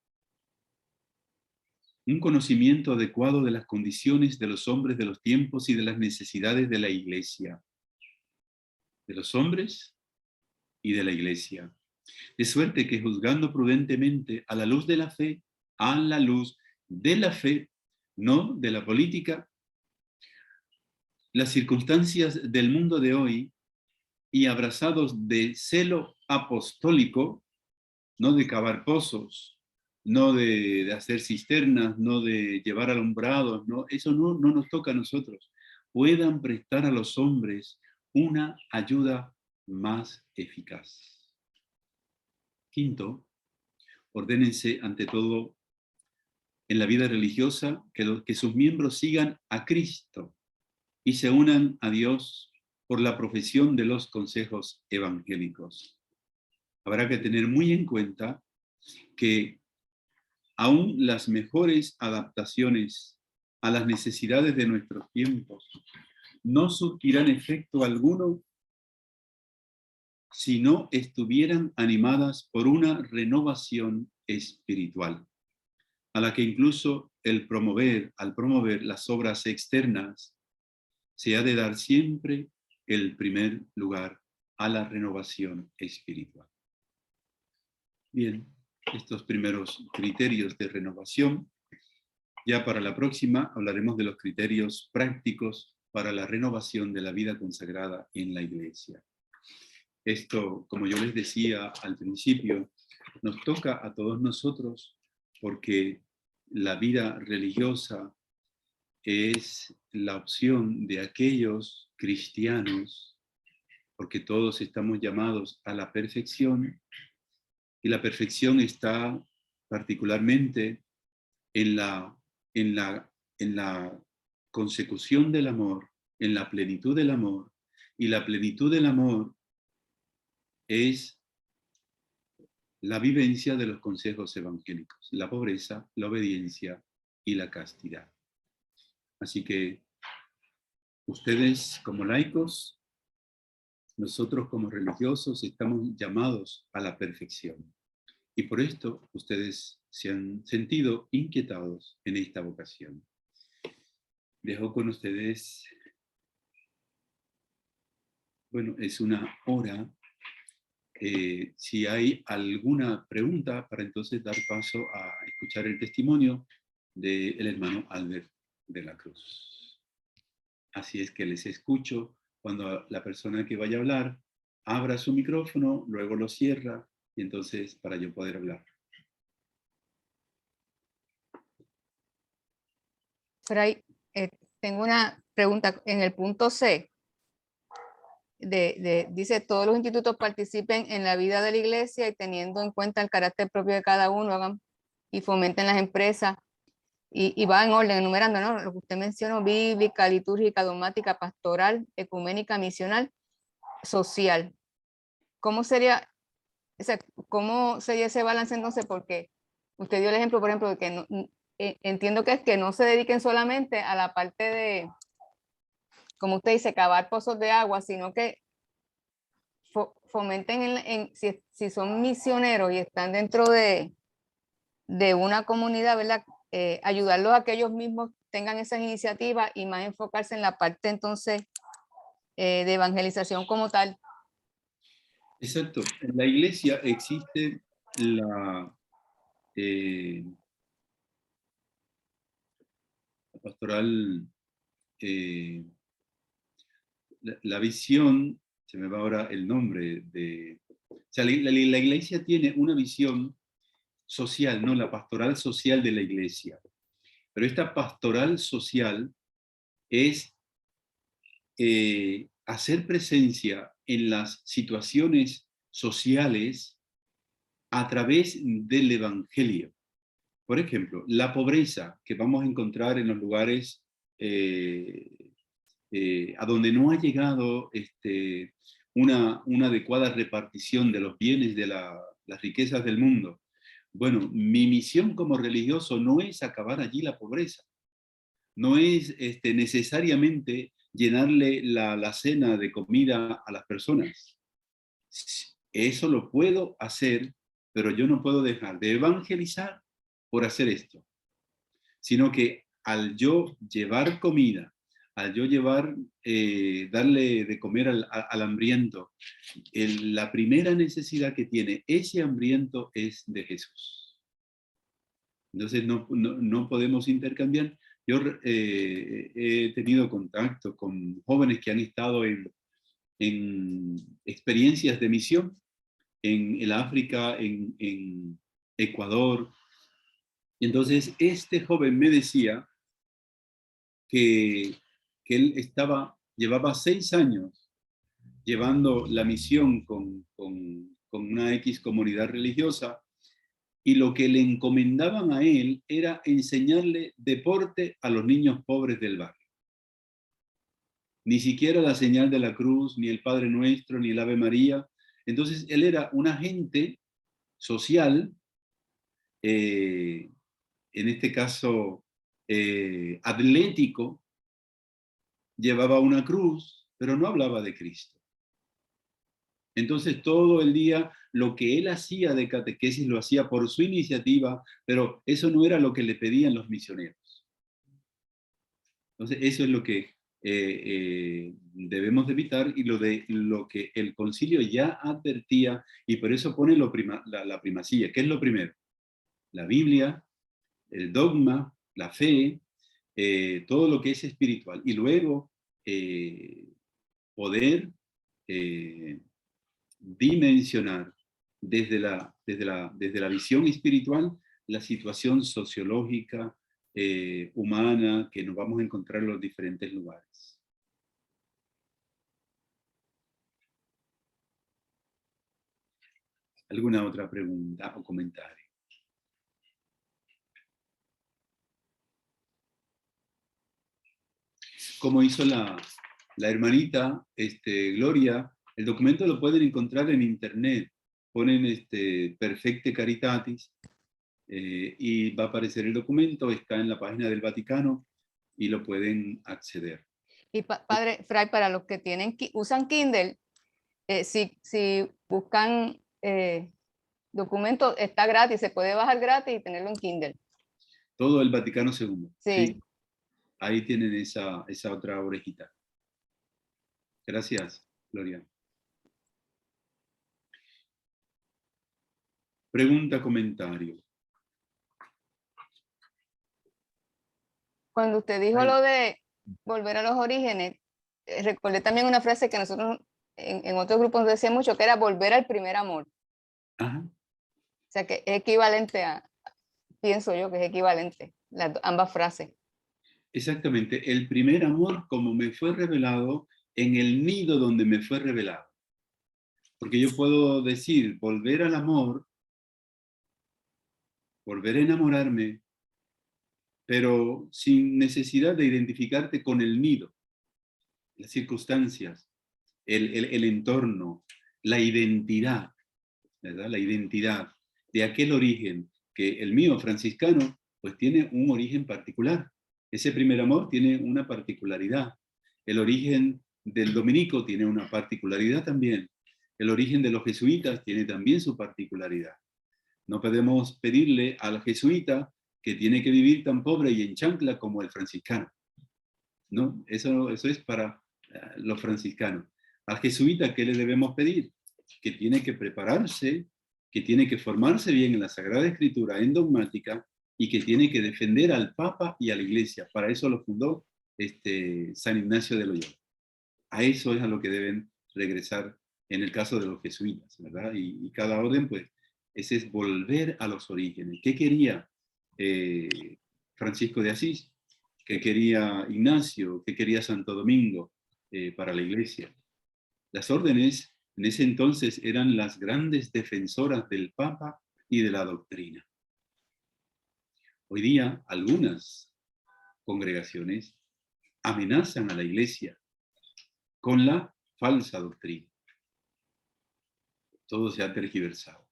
un conocimiento adecuado de las condiciones de los hombres de los tiempos y de las necesidades de la Iglesia. De los hombres y de la Iglesia. De suerte que juzgando prudentemente a la luz de la fe, a la luz de la fe, no de la política, las circunstancias del mundo de hoy y abrazados de celo apostólico, no de cavar pozos, no de hacer cisternas, no de llevar alumbrados, no, eso no nos toca a nosotros. Puedan prestar a los hombres una ayuda más eficaz. Quinto, ordénense ante todo en la vida religiosa que sus miembros sigan a Cristo y se unan a Dios por la profesión de los consejos evangélicos. Habrá que tener muy en cuenta que aún las mejores adaptaciones a las necesidades de nuestros tiempos no surtirán efecto alguno si no estuvieran animadas por una renovación espiritual, a la que incluso al promover las obras externas, se ha de dar siempre el primer lugar a la renovación espiritual. Bien, estos primeros criterios de renovación. Ya para la próxima hablaremos de los criterios prácticos para la renovación de la vida consagrada en la Iglesia. Esto, como yo les decía al principio, nos toca a todos nosotros porque la vida religiosa es la opción de aquellos cristianos, porque todos estamos llamados a la perfección, y la perfección está particularmente en la consecución del amor, en la plenitud del amor, y la plenitud del amor es la vivencia de los consejos evangélicos, la pobreza, la obediencia y la castidad. Así que ustedes como laicos, nosotros como religiosos estamos llamados a la perfección. Y por esto ustedes se han sentido inquietados en esta vocación. Dejo con ustedes, bueno, es una hora. Si hay alguna pregunta, para entonces dar paso a escuchar el testimonio del hermano Albert de la Cruz. Así es que les escucho cuando la persona que vaya a hablar abra su micrófono, luego lo cierra, y entonces para yo poder hablar. Fray, tengo una pregunta. En el punto C, dice, todos los institutos participen en la vida de la iglesia y teniendo en cuenta el carácter propio de cada uno, hagan y fomenten las empresas. Y va en orden, enumerando, ¿no? Lo que usted mencionó: bíblica, litúrgica, dogmática, pastoral, ecuménica, misional, social. ¿Cómo sería, o sea, cómo sería ese balance entonces? Porque usted dio el ejemplo, por ejemplo, de que no, entiendo que es que no se dediquen solamente a la parte de, como usted dice, cavar pozos de agua, sino que fomenten, si son misioneros y están dentro de una comunidad, ¿verdad? Ayudarlos a que ellos mismos tengan esas iniciativas y más enfocarse en la parte entonces de evangelización como tal. Exacto. En la iglesia existe la pastoral, la visión, se me va ahora el nombre de... O sea, la iglesia tiene una visión social, ¿no? La pastoral social de la iglesia. Pero esta pastoral social es hacer presencia en las situaciones sociales a través del Evangelio. Por ejemplo, la pobreza que vamos a encontrar en los lugares a donde no ha llegado una adecuada repartición de los bienes, de las riquezas del mundo. Bueno, mi misión como religioso no es acabar allí la pobreza, no es necesariamente llenarle la cena de comida a las personas. Eso lo puedo hacer, pero yo no puedo dejar de evangelizar por hacer esto, sino que al yo llevar comida, al yo darle de comer al hambriento, la primera necesidad que tiene ese hambriento es de Jesús. Entonces no podemos intercambiar. Yo he tenido contacto con jóvenes que han estado en experiencias de misión en el África, en Ecuador. Y entonces este joven me decía que él llevaba 6 años llevando la misión con una X comunidad religiosa, y lo que le encomendaban a él era enseñarle deporte a los niños pobres del barrio. Ni siquiera la señal de la cruz, ni el Padre Nuestro, ni el Ave María. Entonces él era un agente social, en este caso atlético, llevaba una cruz, pero no hablaba de Cristo. Entonces todo el día lo que él hacía de catequesis lo hacía por su iniciativa, pero eso no era lo que le pedían los misioneros. Entonces eso es lo que debemos de evitar, y lo que el concilio ya advertía, y por eso pone la primacía. ¿Qué es lo primero? La Biblia, el dogma, la fe, todo lo que es espiritual, y luego poder dimensionar desde la visión espiritual la situación sociológica, humana, que nos vamos a encontrar en los diferentes lugares. ¿Alguna otra pregunta o comentario? Como hizo la hermanita Gloria, El documento lo pueden encontrar en internet. Ponen Perfecte Caritatis y va a aparecer el documento, está en la página del Vaticano y lo pueden acceder. Y Padre Fray, para los que usan Kindle, si buscan documentos, está gratis, se puede bajar gratis y tenerlo en Kindle. Todo el Vaticano II. Sí. ¿Sí? Ahí tienen esa otra orejita. Gracias, Gloria. Pregunta, comentario. Cuando usted dijo lo de volver a los orígenes, recordé también una frase que nosotros en otros grupos nos decía mucho, que era volver al primer amor. Ajá. O sea, que es equivalente pienso yo que es equivalente, ambas frases. Exactamente, el primer amor como me fue revelado en el nido donde me fue revelado. Porque yo puedo decir, volver al amor, volver a enamorarme, pero sin necesidad de identificarte con el nido, las circunstancias, el entorno, la identidad, ¿verdad? La identidad de aquel origen, que el mío franciscano, pues tiene un origen particular. Ese primer amor tiene una particularidad. El origen del dominico tiene una particularidad también. El origen de los jesuitas tiene también su particularidad. No podemos pedirle al jesuita que tiene que vivir tan pobre y en chancla como el franciscano. ¿No? Eso es para los franciscanos. Al jesuita, ¿qué le debemos pedir? Que tiene que prepararse, que tiene que formarse bien en la Sagrada Escritura, en dogmática, y que tiene que defender al Papa y a la Iglesia. Para eso lo fundó San Ignacio de Loyola. A eso es a lo que deben regresar en el caso de los jesuitas, ¿verdad? Y cada orden, pues, ese es volver a los orígenes. ¿Qué quería Francisco de Asís? ¿Qué quería Ignacio? ¿Qué quería Santo Domingo para la Iglesia? Las órdenes en ese entonces eran las grandes defensoras del Papa y de la doctrina. Hoy día algunas congregaciones amenazan a la Iglesia con la falsa doctrina. Todo se ha tergiversado.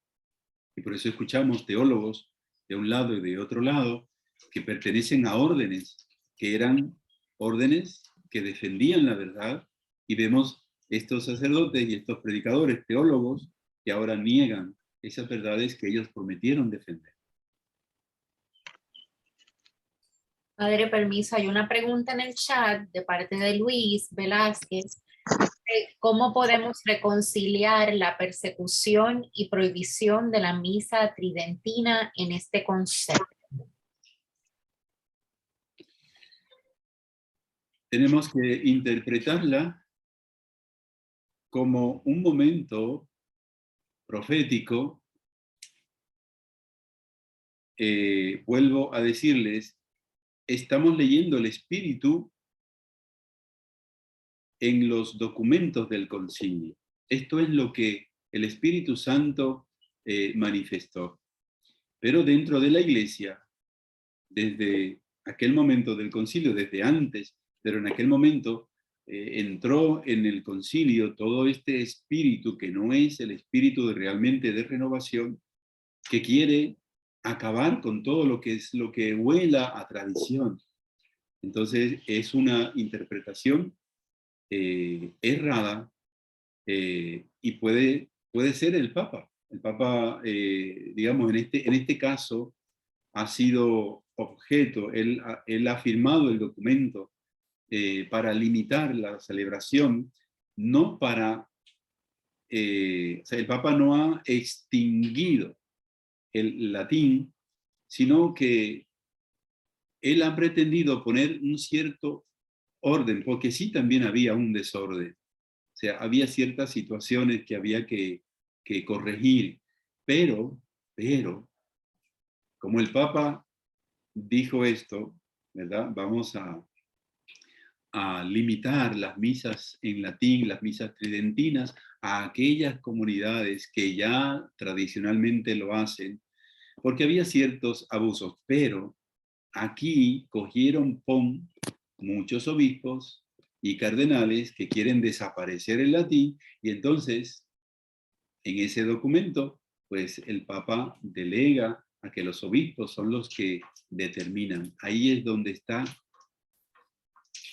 Y por eso escuchamos teólogos de un lado y de otro lado que pertenecen a órdenes que eran órdenes que defendían la verdad, y vemos estos sacerdotes y estos predicadores, teólogos, que ahora niegan esas verdades que ellos prometieron defender. Padre, permiso, hay una pregunta en el chat de parte de Luis Velázquez. ¿Cómo podemos reconciliar la persecución y prohibición de la misa tridentina en este concepto? Tenemos que interpretarla como un momento profético. Vuelvo a decirles, estamos leyendo el Espíritu en los documentos del concilio. Esto es lo que el Espíritu Santo manifestó. Pero dentro de la Iglesia, desde aquel momento del concilio, desde antes, pero en aquel momento entró en el concilio todo este espíritu que no es el espíritu realmente de renovación, que quiere acabar con todo lo que huela a tradición. Entonces es una interpretación errada y puede ser el Papa. El Papa, digamos, en este caso ha sido objeto, él ha firmado el documento para limitar la celebración, no para, o sea, el Papa no ha extinguido el latín, sino que él ha pretendido poner un cierto orden, porque sí también había un desorden. O sea, había ciertas situaciones que había que corregir, pero, como el Papa dijo esto, ¿verdad? Vamos a limitar las misas en latín, las misas tridentinas, a aquellas comunidades que ya tradicionalmente lo hacen, porque había ciertos abusos, pero aquí cogieron muchos obispos, y cardenales que quieren desaparecer el latín, y entonces en ese documento pues el Papa delega a que los obispos son los que determinan. Ahí es donde está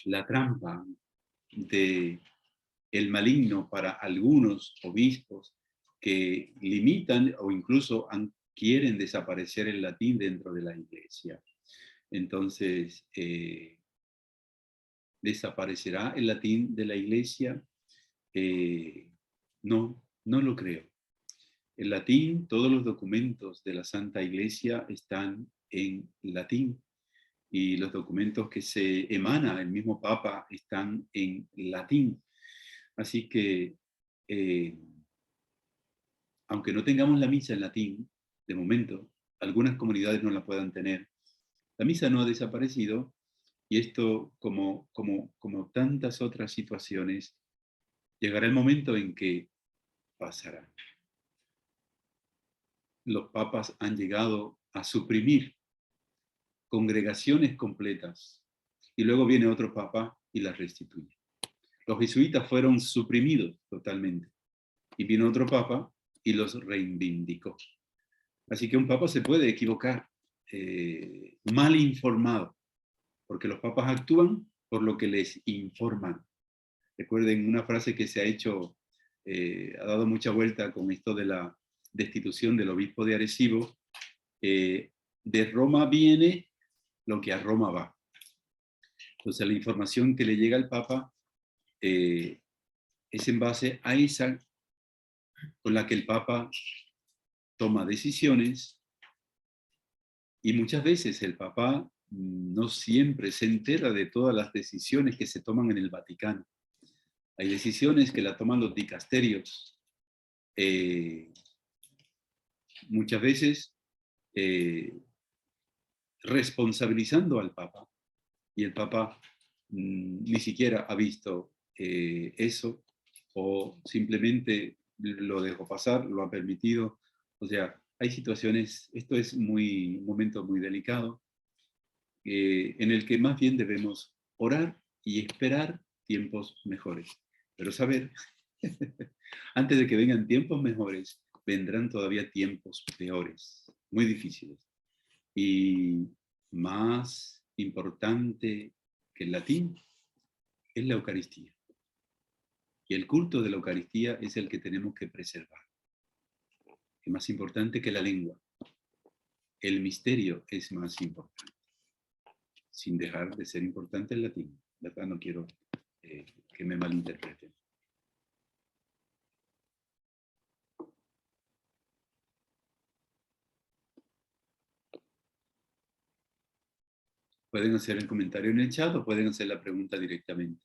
la trampa de el maligno para algunos obispos que limitan o incluso quieren desaparecer el latín dentro de la iglesia. Entonces, ¿desaparecerá el latín de la iglesia? No, no lo creo. El latín, todos los documentos de la Santa Iglesia están en latín y los documentos que se emana el mismo Papa están en latín. Así que, aunque no tengamos la misa en latín, de momento, algunas comunidades no la puedan tener, la misa no ha desaparecido y esto, como tantas otras situaciones, llegará el momento en que pasará. Los papas han llegado a suprimir congregaciones completas y luego viene otro papa y las restituye. Los jesuitas fueron suprimidos totalmente y vino otro papa y los reivindicó. Así que un papa se puede equivocar, mal informado, porque los papas actúan por lo que les informan. Recuerden una frase que se ha hecho, ha dado mucha vuelta con esto de la destitución del obispo de Arecibo. De Roma viene lo que a Roma va. Entonces la información que le llega al Papa es en base a esa con la que el Papa toma decisiones, y muchas veces el Papa no siempre se entera de todas las decisiones que se toman en el Vaticano. Hay decisiones que la toman los dicasterios, muchas veces responsabilizando al Papa, y el Papa ni siquiera ha visto eso, o simplemente lo dejó pasar, lo ha permitido. O sea, hay situaciones, esto es un momento muy delicado, en el que más bien debemos orar y esperar tiempos mejores. Pero saber, antes de que vengan tiempos mejores, vendrán todavía tiempos peores, muy difíciles. Y más importante que el latín es la Eucaristía. Y el culto de la Eucaristía es el que tenemos que preservar. Es más importante que la lengua. El misterio es más importante, sin dejar de ser importante el latín. De verdad no quiero que me malinterpreten. Pueden hacer el comentario en el chat o pueden hacer la pregunta directamente.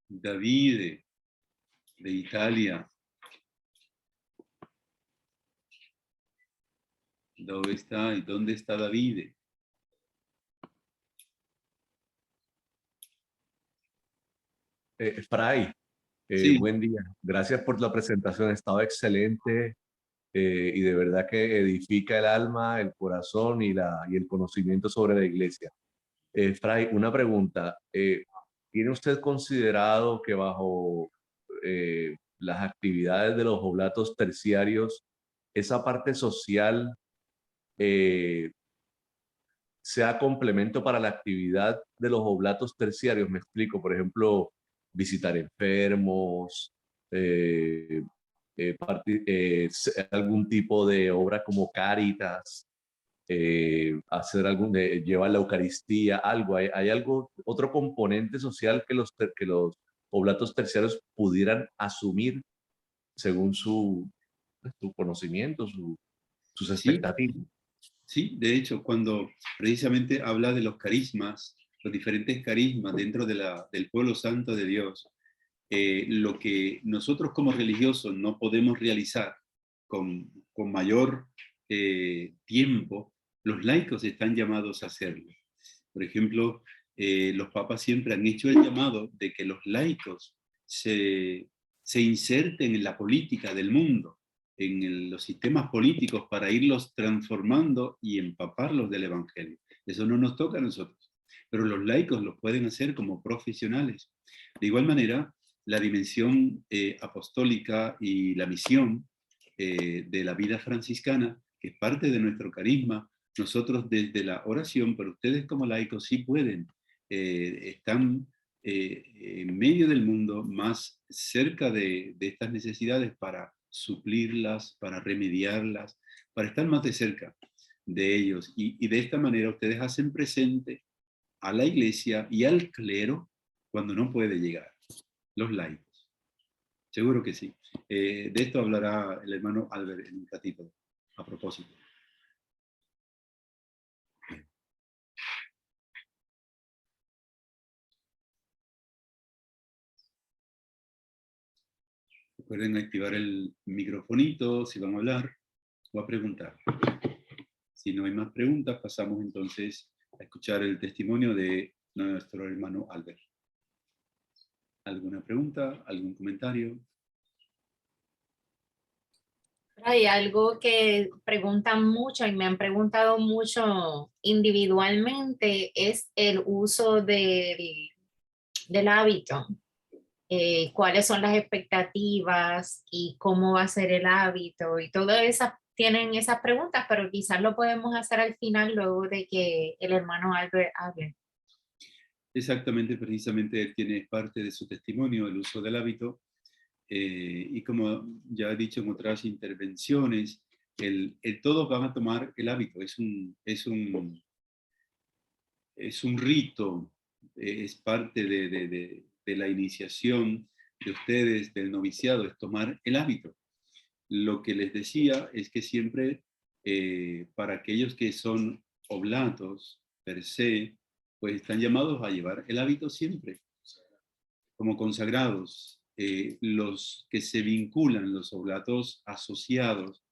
Davide, de Italia. ¿Dónde está? ¿Y dónde está Davide? Fray, Sí. buen día. Gracias por la presentación, ha estado excelente y de verdad que edifica el alma, el corazón y el conocimiento sobre la iglesia. Fray, una pregunta. ¿Tiene usted considerado que bajo las actividades de los oblatos terciarios, esa parte social sea complemento para la actividad de los oblatos terciarios? Me explico, por ejemplo, visitar enfermos, algún tipo de obra como Cáritas, hacer llevar la Eucaristía, algo. ¿Hay algo, otro componente social que los oblatos terciarios pudieran asumir según su conocimiento, sus Sí, expectativas? sí, de hecho, cuando precisamente habla de los carismas, los diferentes carismas dentro del pueblo santo de Dios, lo que nosotros como religiosos no podemos realizar con mayor tiempo, los laicos están llamados a hacerlo. Por ejemplo, los papas siempre han hecho el llamado de que los laicos se se inserten en la política del mundo, en los sistemas políticos para irlos transformando y empaparlos del Evangelio. Eso no nos toca a nosotros, pero los laicos lo pueden hacer como profesionales. De igual manera, la dimensión apostólica y la misión de la vida franciscana, que es parte de nuestro carisma, nosotros desde la oración, pero ustedes como laicos sí pueden, están en medio del mundo, más cerca de estas necesidades para suplirlas, para remediarlas, para estar más de cerca de ellos. Y de esta manera ustedes hacen presente a la iglesia y al clero cuando no puede llegar, los laicos. Seguro que sí. De esto hablará el hermano Albert en un ratito, a propósito. Recuerden activar el microfonito si van a hablar o a preguntar. Si no hay más preguntas, pasamos entonces a escuchar el testimonio de nuestro hermano Albert. ¿Alguna pregunta? ¿Algún comentario? Hay algo que preguntan mucho y me han preguntado mucho individualmente, es el uso del hábito. Cuáles son las expectativas y cómo va a ser el hábito y todas esas tienen esas preguntas, pero quizás lo podemos hacer al final luego de que el hermano Albert hable. Exactamente, precisamente él tiene parte de su testimonio, el uso del hábito, y como ya he dicho en otras intervenciones, todos van a tomar el hábito, es un rito, es parte de la iniciación de ustedes, del noviciado, es tomar el hábito. Lo que les decía es que siempre, para aquellos que son oblatos per se, pues están llamados a llevar el hábito siempre, como consagrados. Los que se vinculan, los oblatos asociados,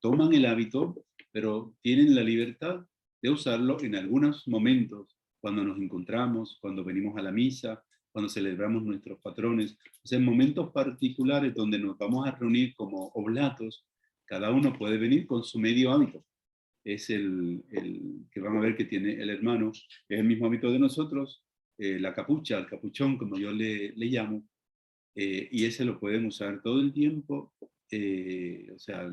toman el hábito, pero tienen la libertad de usarlo en algunos momentos, cuando nos encontramos, cuando venimos a la misa, cuando celebramos nuestros patrones, o sea, en momentos particulares donde nos vamos a reunir como oblatos, cada uno puede venir con su medio hábito. Es el que van a ver que tiene el hermano, es el mismo hábito de nosotros, la capucha, el capuchón, como yo le llamo, y ese lo pueden usar todo el tiempo, o sea,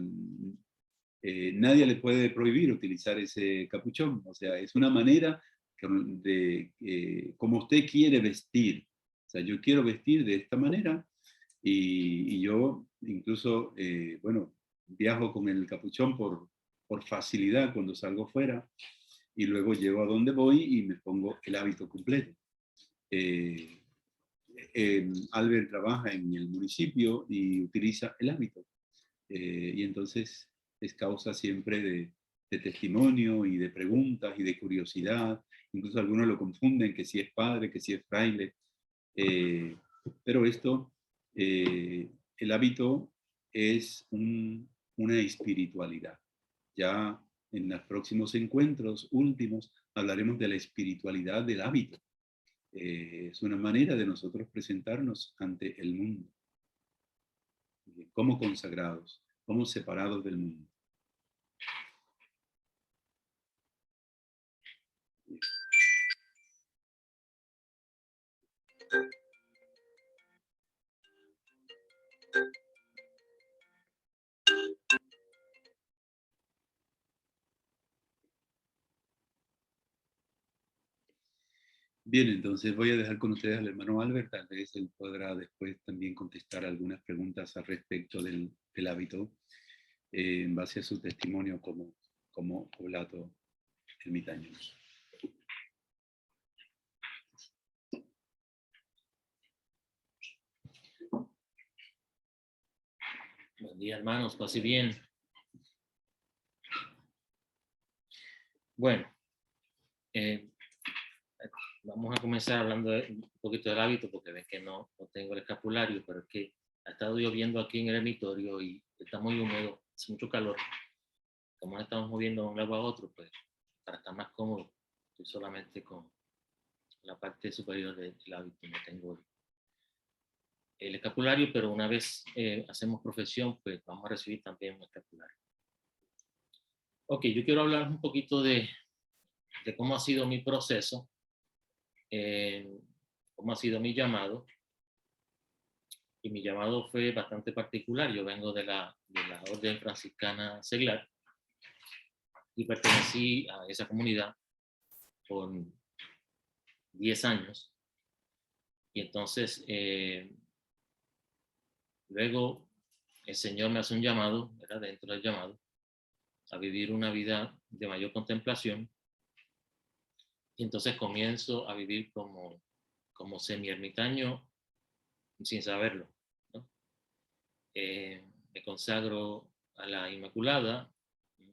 nadie le puede prohibir utilizar ese capuchón, o sea, es una manera de como usted quiere vestir, o sea, yo quiero vestir de esta manera, y yo incluso, bueno, viajo con el capuchón por facilidad cuando salgo fuera, y luego llego a donde voy y me pongo el hábito completo. Albert trabaja en el municipio y utiliza el hábito. Y entonces es causa siempre de testimonio y de preguntas y de curiosidad. Incluso algunos lo confunden, que si es padre, que si es fraile. Pero esto, el hábito es una espiritualidad. Ya en los próximos encuentros últimos hablaremos de la espiritualidad del hábito. Es una manera de nosotros presentarnos ante el mundo, como consagrados, como separados del mundo. Bien, entonces voy a dejar con ustedes al hermano Albert, tal vez él podrá después también contestar algunas preguntas al respecto del hábito, en base a su testimonio como oblato ermitaño. Buen día, hermanos, pase bien. Bueno, vamos a comenzar hablando un poquito del hábito, porque ven que no tengo el escapulario, pero es que ha estado lloviendo aquí en el ermitorio y está muy húmedo, hace mucho calor. Como estamos moviendo de un lado a otro, pues para estar más cómodo, estoy solamente con la parte superior del hábito, no tengo el escapulario, pero una vez hacemos profesión, pues vamos a recibir también un escapulario. Ok, yo quiero hablar un poquito de cómo ha sido mi proceso, cómo ha sido mi llamado. Y mi llamado fue bastante particular. Yo vengo de la Orden Franciscana Seglar y pertenecí a esa comunidad por 10 años. Y entonces, luego el Señor me hace un llamado, era dentro del llamado, a vivir una vida de mayor contemplación. Y entonces comienzo a vivir como semi-ermitaño sin saberlo, ¿no? Me consagro a la Inmaculada,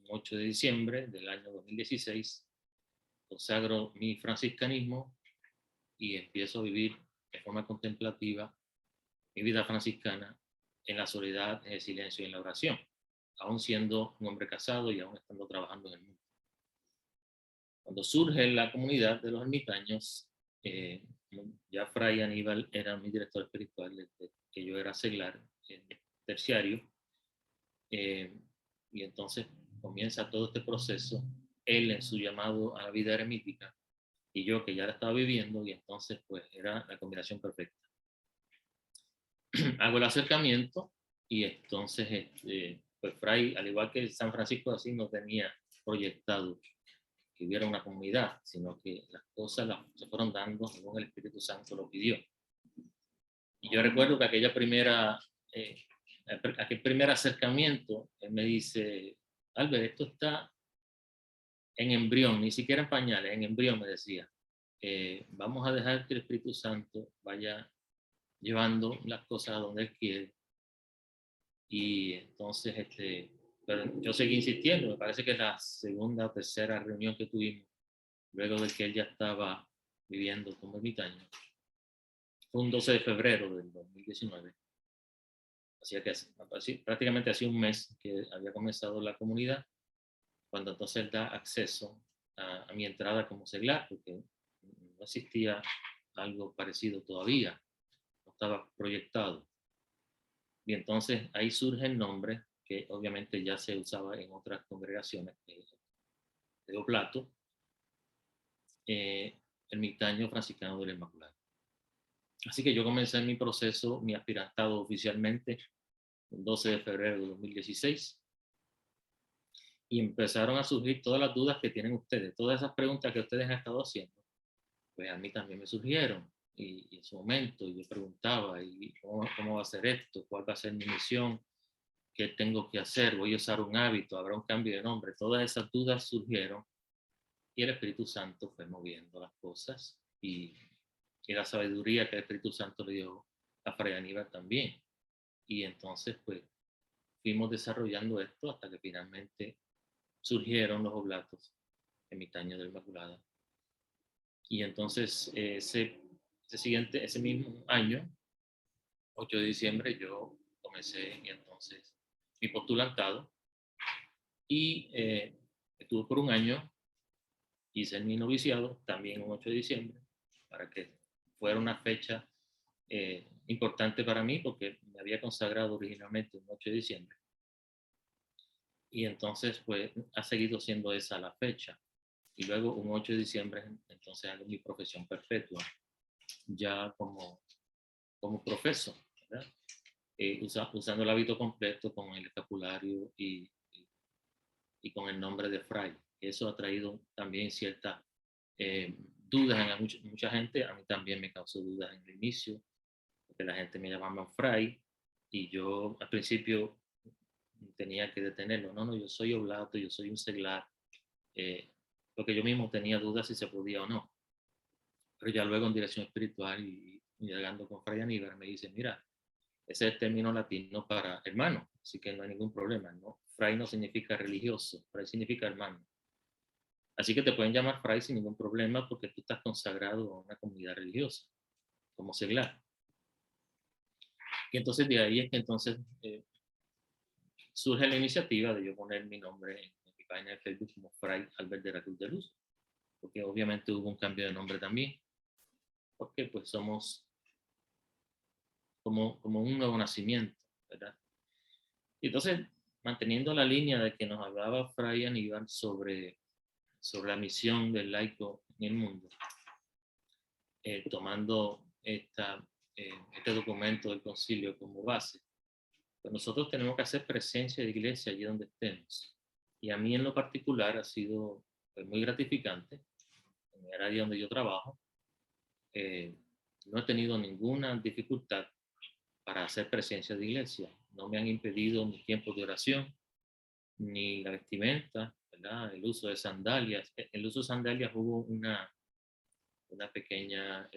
8 de diciembre del año 2016, consagro mi franciscanismo y empiezo a vivir de forma contemplativa mi vida franciscana en la soledad, en el silencio y en la oración, aún siendo un hombre casado y aún estando trabajando en el mundo. Cuando surge la comunidad de los ermitaños, ya Fray Aníbal era mi director espiritual desde que yo era seglar, terciario, y entonces comienza todo este proceso, él en su llamado a la vida eremítica y yo que ya la estaba viviendo, y entonces pues era la combinación perfecta. Hago el acercamiento y entonces pues Fray, al igual que San Francisco de Asís, no tenía proyectado que hubiera una comunidad, sino que las cosas se fueron dando según el Espíritu Santo lo pidió. Y yo recuerdo que aquel primer acercamiento, él me dice: Albert, esto está en embrión, ni siquiera en pañales, en embrión, me decía. Vamos a dejar que el Espíritu Santo vaya llevando las cosas a donde él quiere. Y entonces, pero yo seguí insistiendo. Me parece que la segunda o tercera reunión que tuvimos, luego de que él ya estaba viviendo como ermitaño, fue un 12 de febrero del 2019. Prácticamente hacía un mes que había comenzado la comunidad, cuando entonces él da acceso a mi entrada como seglar, porque no existía algo parecido todavía, no estaba proyectado. Y entonces ahí surge el nombre, que obviamente ya se usaba en otras congregaciones de Oblato, Ermitaño Franciscano de la Inmaculada. Así que yo comencé mi proceso, mi aspirantado oficialmente, el 12 de febrero de 2016, y empezaron a surgir todas las dudas que tienen ustedes, todas esas preguntas que ustedes han estado haciendo, pues a mí también me surgieron, y en su momento yo preguntaba, ¿y cómo va a ser esto? ¿Cuál va a ser mi misión? ¿Qué tengo que hacer? ¿Voy a usar un hábito? ¿Habrá un cambio de nombre? Todas esas dudas surgieron, y el Espíritu Santo fue moviendo las cosas, y la sabiduría que el Espíritu Santo le dio a Fray Aníbal también. Y entonces, pues, fuimos desarrollando esto hasta que finalmente surgieron los oblatos ermitaños de la Inmaculada. Y entonces, ese mismo año, 8 de diciembre, yo comencé y entonces mi postulantado, y estuve por un año, hice mi noviciado también un 8 de diciembre, para que fuera una fecha importante para mí, porque me había consagrado originalmente un 8 de diciembre. Y entonces, pues, ha seguido siendo esa la fecha. Y luego un 8 de diciembre, entonces hago mi profesión perpetua, ya como profeso, ¿verdad? Usando el hábito completo con el escapulario y con el nombre de Fray. Eso ha traído también ciertas dudas en mucha gente. A mí también me causó dudas en el inicio, porque la gente me llamaba Fray, y yo al principio tenía que detenerlo. No, yo soy oblato, yo soy un seglar, porque yo mismo tenía dudas si se podía o no. Pero ya luego en dirección espiritual y llegando con Fray Aníbal, me dice: mira, ese es el término latino para hermano, así que no hay ningún problema, ¿no? Fray no significa religioso, Fray significa hermano. Así que te pueden llamar Fray sin ningún problema, porque tú estás consagrado a una comunidad religiosa, como seglar. Y entonces de ahí es que entonces surge la iniciativa de yo poner mi nombre en mi página de Facebook como Fray Albert de la Cruz de Luz, porque obviamente hubo un cambio de nombre también, porque pues somos como un nuevo nacimiento, ¿verdad? Y entonces, manteniendo la línea de que nos hablaba Fray Aníbal sobre la misión del laico en el mundo, tomando este documento del concilio como base, pues nosotros tenemos que hacer presencia de iglesia allí donde estemos. Y a mí en lo particular ha sido pues, muy gratificante, en el área donde yo trabajo, no he tenido ninguna dificultad para hacer presencia de iglesia. No me han impedido mis tiempos de oración, ni la vestimenta, ¿verdad? El uso de sandalias. El uso de sandalias hubo una pequeña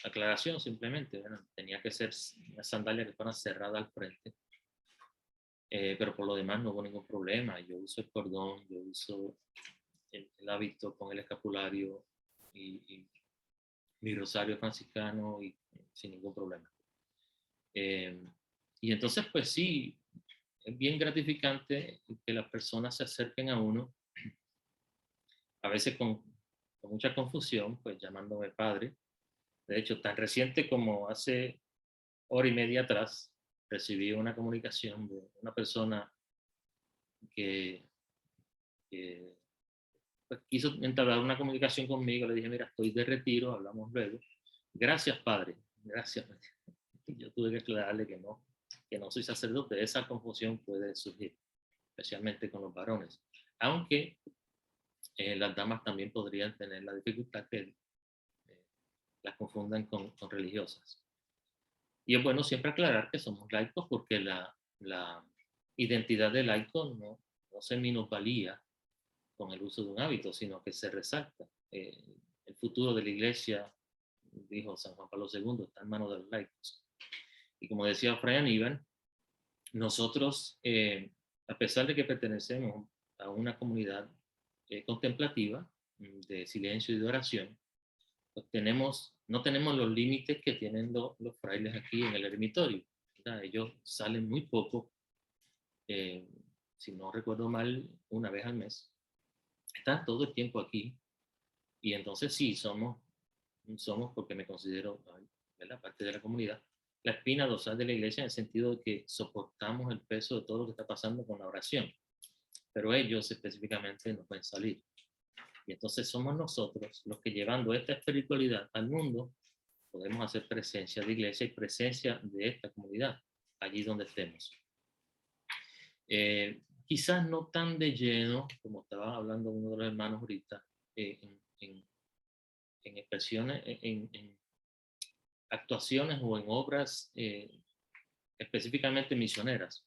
aclaración simplemente, ¿verdad? Tenía que ser una sandalia que fuera cerrada al frente. Pero por lo demás no hubo ningún problema. Yo uso el cordón, yo uso el hábito con el escapulario y mi rosario franciscano y sin ningún problema. Y entonces, pues sí, es bien gratificante que las personas se acerquen a uno, a veces con mucha confusión, pues llamándome padre. De hecho, tan reciente como hace hora y media atrás, recibí una comunicación de una persona que pues, quiso entablar una comunicación conmigo. Le dije, mira, estoy de retiro, hablamos luego. Gracias, padre. Gracias. Yo tuve que aclararle que no soy sacerdote. Esa confusión puede surgir, especialmente con los varones. Aunque las damas también podrían tener la dificultad que las confundan con religiosas. Y es bueno siempre aclarar que somos laicos porque la identidad de laico no se minusvalía con el uso de un hábito, sino que se resalta. El futuro de la iglesia, dijo San Juan Pablo II, está en manos de los laicos. Y como decía Fray Aníbal, nosotros, a pesar de que pertenecemos a una comunidad contemplativa, de silencio y de oración, pues no tenemos los límites que tienen los frailes aquí en el eremitorio, ¿verdad? Ellos salen muy poco, si no recuerdo mal, una vez al mes. Están todo el tiempo aquí. Y entonces sí, somos porque me considero, ¿verdad?, parte de la comunidad, la espina dorsal de la iglesia en el sentido de que soportamos el peso de todo lo que está pasando con la oración. Pero ellos específicamente no pueden salir. Y entonces somos nosotros los que, llevando esta espiritualidad al mundo, podemos hacer presencia de iglesia y presencia de esta comunidad, allí donde estemos. Quizás no tan de lleno, como estaba hablando uno de los hermanos ahorita, en expresiones, en actuaciones o en obras específicamente misioneras,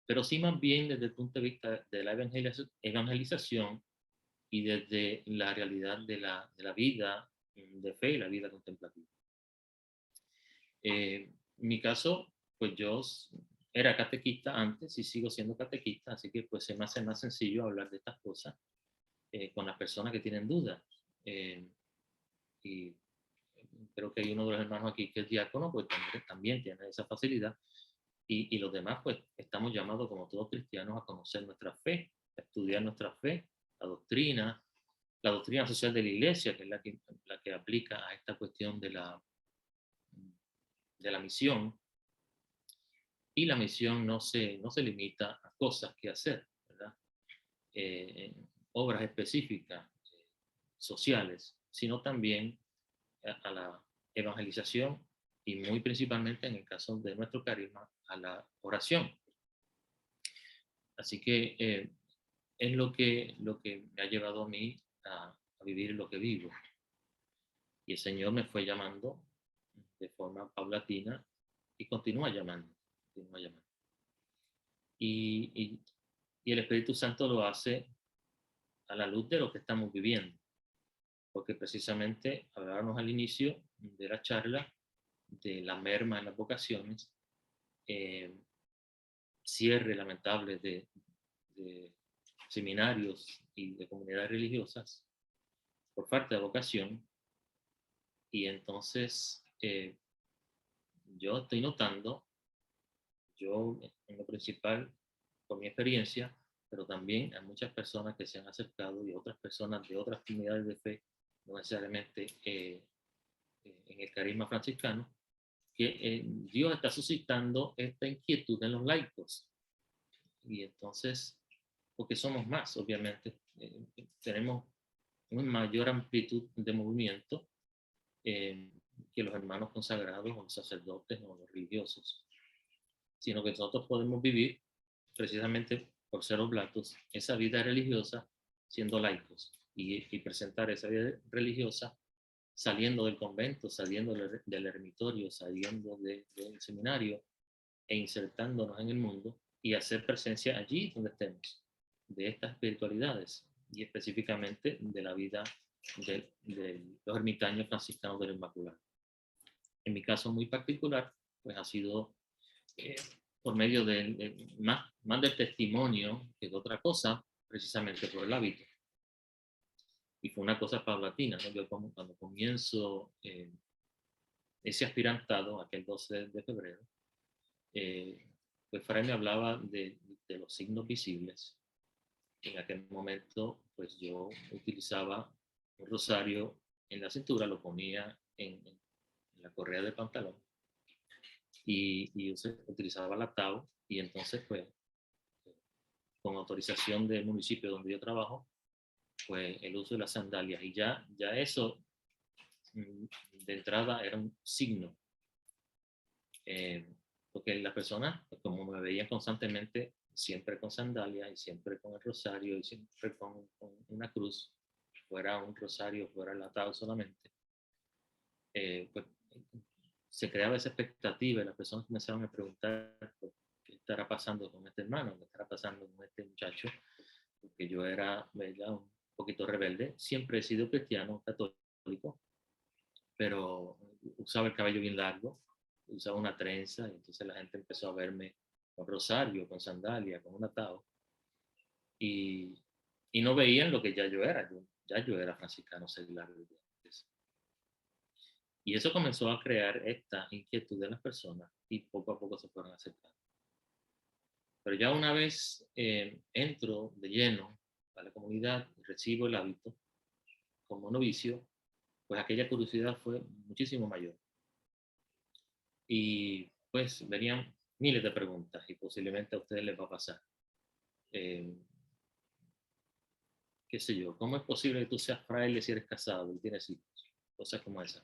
pero sí más bien desde el punto de vista de la evangelización y desde la realidad de la vida de fe y la vida contemplativa. En mi caso, pues yo era catequista antes y sigo siendo catequista, así que pues se me hace más sencillo hablar de estas cosas con las personas que tienen dudas. Y creo que hay uno de los hermanos aquí que es diácono, pues también tiene esa facilidad. Y los demás, pues estamos llamados como todos cristianos a conocer nuestra fe, a estudiar nuestra fe, la doctrina social de la iglesia, que es la que aplica a esta cuestión de la misión. Y la misión no se limita a cosas que hacer, ¿verdad? Obras específicas, sociales, sino también a la evangelización y muy principalmente en el caso de nuestro carisma, a la oración. Así que es lo que me ha llevado a mí a vivir lo que vivo. Y el Señor me fue llamando de forma paulatina y continúa llamando. Y el Espíritu Santo lo hace a la luz de lo que estamos viviendo. Porque precisamente hablábamos al inicio de la charla de la merma en las vocaciones, cierre lamentable de seminarios y de comunidades religiosas por falta de vocación. Y entonces yo estoy notando, yo en lo principal, por mi experiencia, pero también hay muchas personas que se han acercado y otras personas de otras comunidades de fe, no necesariamente en el carisma franciscano, que Dios está suscitando esta inquietud en los laicos. Y entonces, porque somos más, obviamente, tenemos una mayor amplitud de movimiento que los hermanos consagrados o los sacerdotes o los religiosos, sino que nosotros podemos vivir precisamente por ser oblatos esa vida religiosa siendo laicos y presentar esa vida religiosa saliendo del convento, saliendo del ermitorio, saliendo del seminario e insertándonos en el mundo y hacer presencia allí donde estemos de estas espiritualidades y específicamente de la vida de los ermitaños franciscanos del Inmaculado. En mi caso muy particular, pues ha sido por medio más del testimonio que de otra cosa, precisamente por el hábito. Y fue una cosa paulatina, ¿no? Yo cuando comienzo ese aspirantado, aquel 12 de febrero, pues Fray me hablaba de los signos visibles. En aquel momento, pues yo utilizaba un rosario en la cintura, lo ponía en la correa del pantalón y utilizaba la TAU y entonces, pues, con autorización del municipio donde yo trabajo, pues el uso de las sandalias y ya eso de entrada era un signo. Porque las personas, como me veían constantemente, siempre con sandalias y siempre con el rosario y siempre con una cruz, fuera un rosario, fuera el atado solamente, pues se creaba esa expectativa y las personas comenzaron a preguntar pues, qué estará pasando con este hermano, qué estará pasando con este muchacho, porque yo era un poquito rebelde, siempre he sido cristiano, católico, pero usaba el cabello bien largo, usaba una trenza, y entonces la gente empezó a verme con rosario, con sandalia, con un atado, y no veían lo que ya yo era, ya yo era franciscano seglar desde antes. Y eso comenzó a crear esta inquietud de las personas y poco a poco se fueron acercando. Pero ya una vez entro de lleno a la comunidad, recibo el hábito como novicio, pues aquella curiosidad fue muchísimo mayor. Y pues venían miles de preguntas y posiblemente a ustedes les va a pasar. Qué sé yo, ¿cómo es posible que tú seas fraile si eres casado y tienes hijos? Cosas como esas.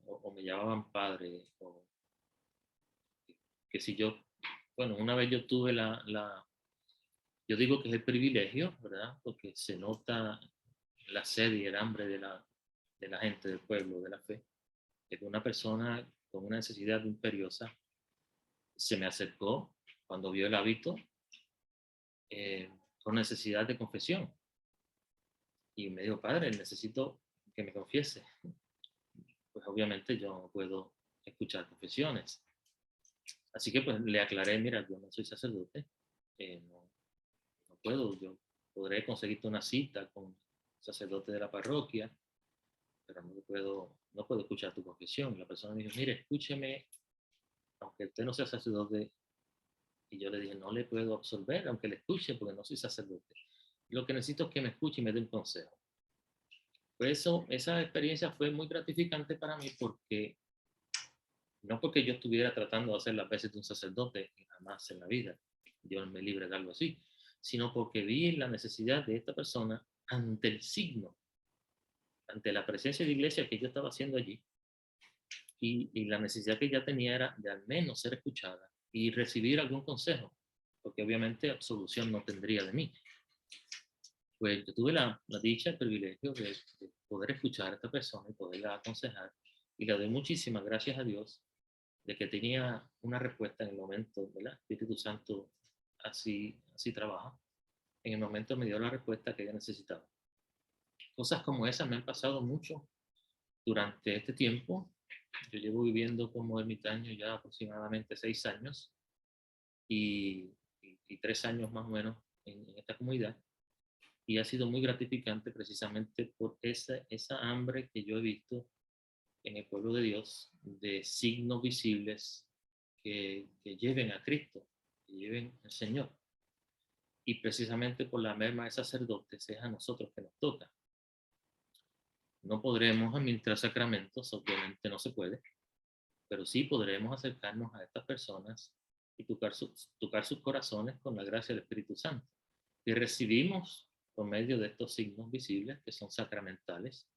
O me llamaban padre, o que si yo, bueno, una vez yo tuve yo digo que es el privilegio, ¿verdad? Porque se nota la sed y el hambre de la gente, del pueblo, de la fe, que una persona con una necesidad imperiosa se me acercó cuando vio el hábito con necesidad de confesión. Y me dijo, padre, necesito que me confiese. Pues obviamente yo no puedo escuchar confesiones. Así que pues le aclaré, mira, yo no soy sacerdote, no puedo, yo podré conseguirte una cita con el sacerdote de la parroquia, pero no puedo escuchar tu confesión. La persona me dijo, mire, escúcheme, aunque usted no sea sacerdote. Y yo le dije, no le puedo absolver, aunque le escuche, porque no soy sacerdote. Lo que necesito es que me escuche y me dé un consejo. Pues esa experiencia fue muy gratificante para mí porque, no porque yo estuviera tratando de hacer las veces de un sacerdote, jamás en la vida, Dios me libre de algo así, sino porque vi la necesidad de esta persona ante el signo, ante la presencia de iglesia que yo estaba haciendo allí, y la necesidad que ella tenía era de al menos ser escuchada y recibir algún consejo, porque obviamente absolución no tendría de mí. Pues yo tuve la dicha, el privilegio de poder escuchar a esta persona y poderla aconsejar, y le doy muchísimas gracias a Dios de que tenía una respuesta en el momento, ¿verdad? El Espíritu Santo así trabaja. En el momento me dio la respuesta que ella necesitaba. Cosas como esas me han pasado mucho durante este tiempo. Yo llevo viviendo como ermitaño ya aproximadamente 6 años y 3 años más o menos en esta comunidad. Y ha sido muy gratificante precisamente por esa hambre que yo he visto en el pueblo de Dios de signos visibles que lleven a Cristo, que lleven al Señor. Y precisamente por la merma de sacerdotes es a nosotros que nos toca. No podremos administrar sacramentos, obviamente no se puede, pero sí podremos acercarnos a estas personas y tocar sus corazones con la gracia del Espíritu Santo. Y recibimos por medio de estos signos visibles que son sacramentales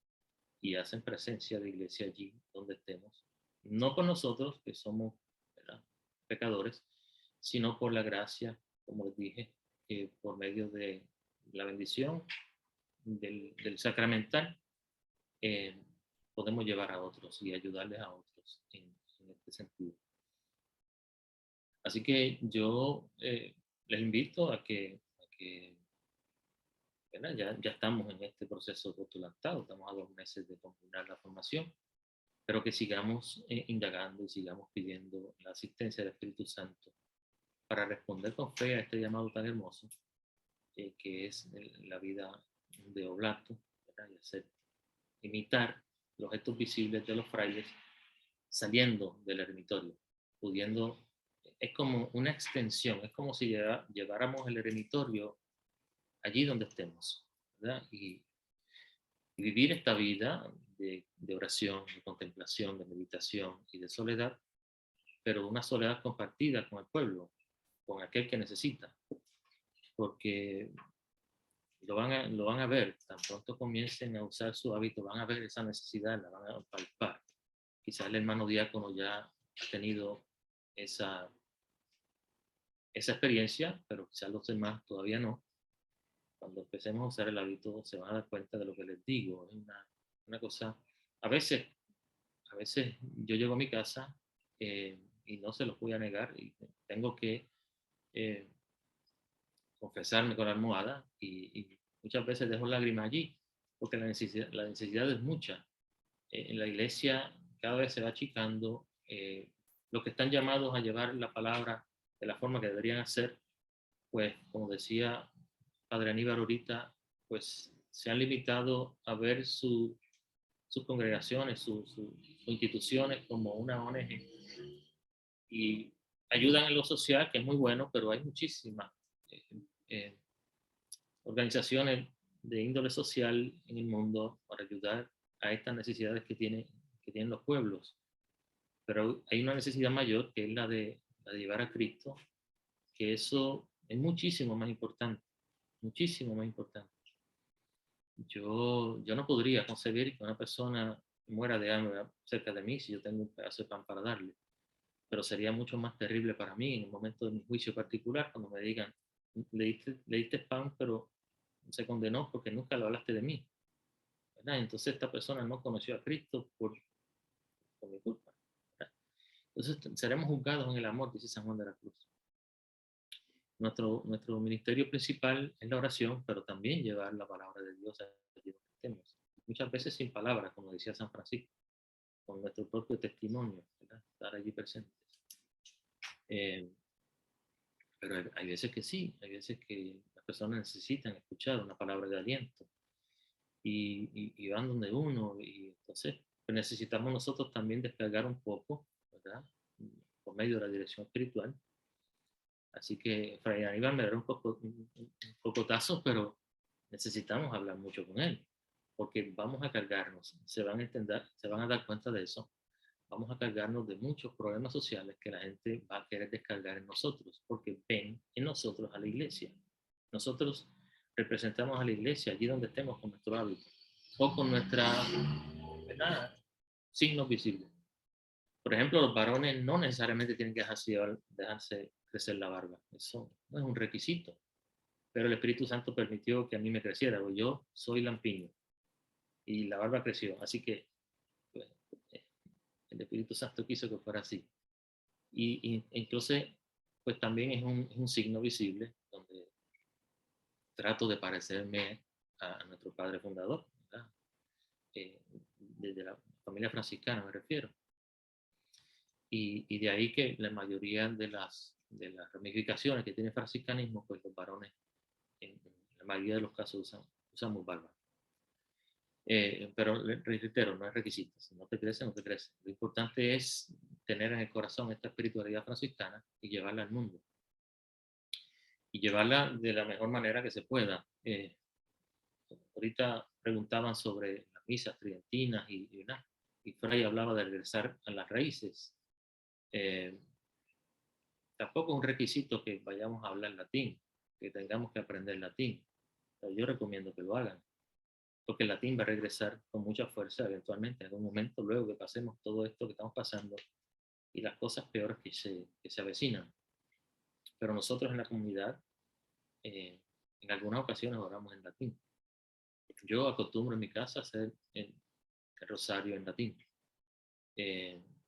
y hacen presencia de iglesia allí donde estemos. No por nosotros, que somos, ¿verdad?, pecadores, sino por la gracia, como les dije, por medio de la bendición del sacramental, podemos llevar a otros y ayudarles a otros en este sentido. Así que yo les invito a que ¿verdad? Ya estamos en este proceso de postulantado, estamos a 2 meses de culminar la formación, pero que sigamos indagando y sigamos pidiendo la asistencia del Espíritu Santo para responder con fe a este llamado tan hermoso que es la vida de Oblato, ¿verdad? Y hacer, imitar los gestos visibles de los frailes saliendo del eremitorio, pudiendo, es como una extensión, es como si lleváramos el eremitorio allí donde estemos, ¿verdad? Y vivir esta vida de oración, de contemplación, de meditación y de soledad, pero una soledad compartida con el pueblo, con aquel que necesita, porque lo van a ver, tan pronto comiencen a usar su hábito, van a ver esa necesidad, la van a palpar. Quizás el hermano diácono ya ha tenido esa experiencia, pero quizás los demás todavía no. Cuando empecemos a usar el hábito se van a dar cuenta de lo que les digo. Es una cosa, a veces yo llego a mi casa y no se los voy a negar y tengo que confesarme con la almohada y muchas veces dejo lágrimas allí porque la necesidad es mucha. En la iglesia cada vez se va achicando. Los que están llamados a llevar la palabra de la forma que deberían hacer, pues como decía Padre Aníbal ahorita, pues se han limitado a ver sus congregaciones, sus instituciones como una ONG y ayudan en lo social, que es muy bueno, pero hay muchísimas organizaciones de índole social en el mundo para ayudar a estas necesidades que tienen los pueblos. Pero hay una necesidad mayor que es la de llevar a Cristo, que eso es muchísimo más importante, muchísimo más importante. Yo no podría concebir que una persona muera de hambre cerca de mí si yo tengo un pedazo de pan para darle. Pero sería mucho más terrible para mí en el momento de mi juicio particular, cuando me digan, le diste pan, pero se condenó porque nunca lo hablaste de mí, ¿verdad? Entonces esta persona no conoció a Cristo por mi culpa, ¿verdad? Entonces seremos juzgados en el amor, dice San Juan de la Cruz. Nuestro ministerio principal es la oración, pero también llevar la palabra de Dios allí donde estemos. Muchas veces sin palabras, como decía San Francisco, con nuestro propio testimonio, ¿verdad? Estar allí presentes. Pero hay veces que sí, hay veces que las personas necesitan escuchar una palabra de aliento y van donde uno y entonces pues necesitamos nosotros también descargar un poco, ¿verdad? Por medio de la dirección espiritual. Así que Fray Aníbal me dará un cocotazo, pero necesitamos hablar mucho con él, porque vamos a cargarnos, se van a dar cuenta de eso. Vamos a cargarnos de muchos problemas sociales que la gente va a querer descargar en nosotros, porque ven en nosotros a la iglesia. Nosotros representamos a la iglesia allí donde estemos con nuestro hábito o con nuestra, ¿verdad?, signos visibles. Por ejemplo, los varones no necesariamente tienen que dejarse crecer la barba. Eso no es un requisito. Pero el Espíritu Santo permitió que a mí me creciera. Yo soy lampiño y la barba creció. Así que pues, el Espíritu Santo quiso que fuera así. Y entonces, pues también es un signo visible donde trato de parecerme a nuestro padre fundador, ¿verdad? Desde la familia franciscana me refiero. Y de ahí que la mayoría de las ramificaciones que tiene el franciscanismo, pues los varones en la mayoría de los casos usamos barba. Pero reitero, no es requisito. Si no te crece, no te crece. Lo importante es tener en el corazón esta espiritualidad franciscana y llevarla al mundo. Y llevarla de la mejor manera que se pueda. Ahorita preguntaban sobre las misas tridentinas y Fray hablaba de regresar a las raíces. Tampoco es un requisito que vayamos a hablar latín, que tengamos que aprender latín. Pero yo recomiendo que lo hagan, porque el latín va a regresar con mucha fuerza eventualmente, en algún momento, luego que pasemos todo esto que estamos pasando y las cosas peores que se avecinan. Pero nosotros en la comunidad, en algunas ocasiones oramos en latín. Yo acostumbro en mi casa a hacer el rosario en latín,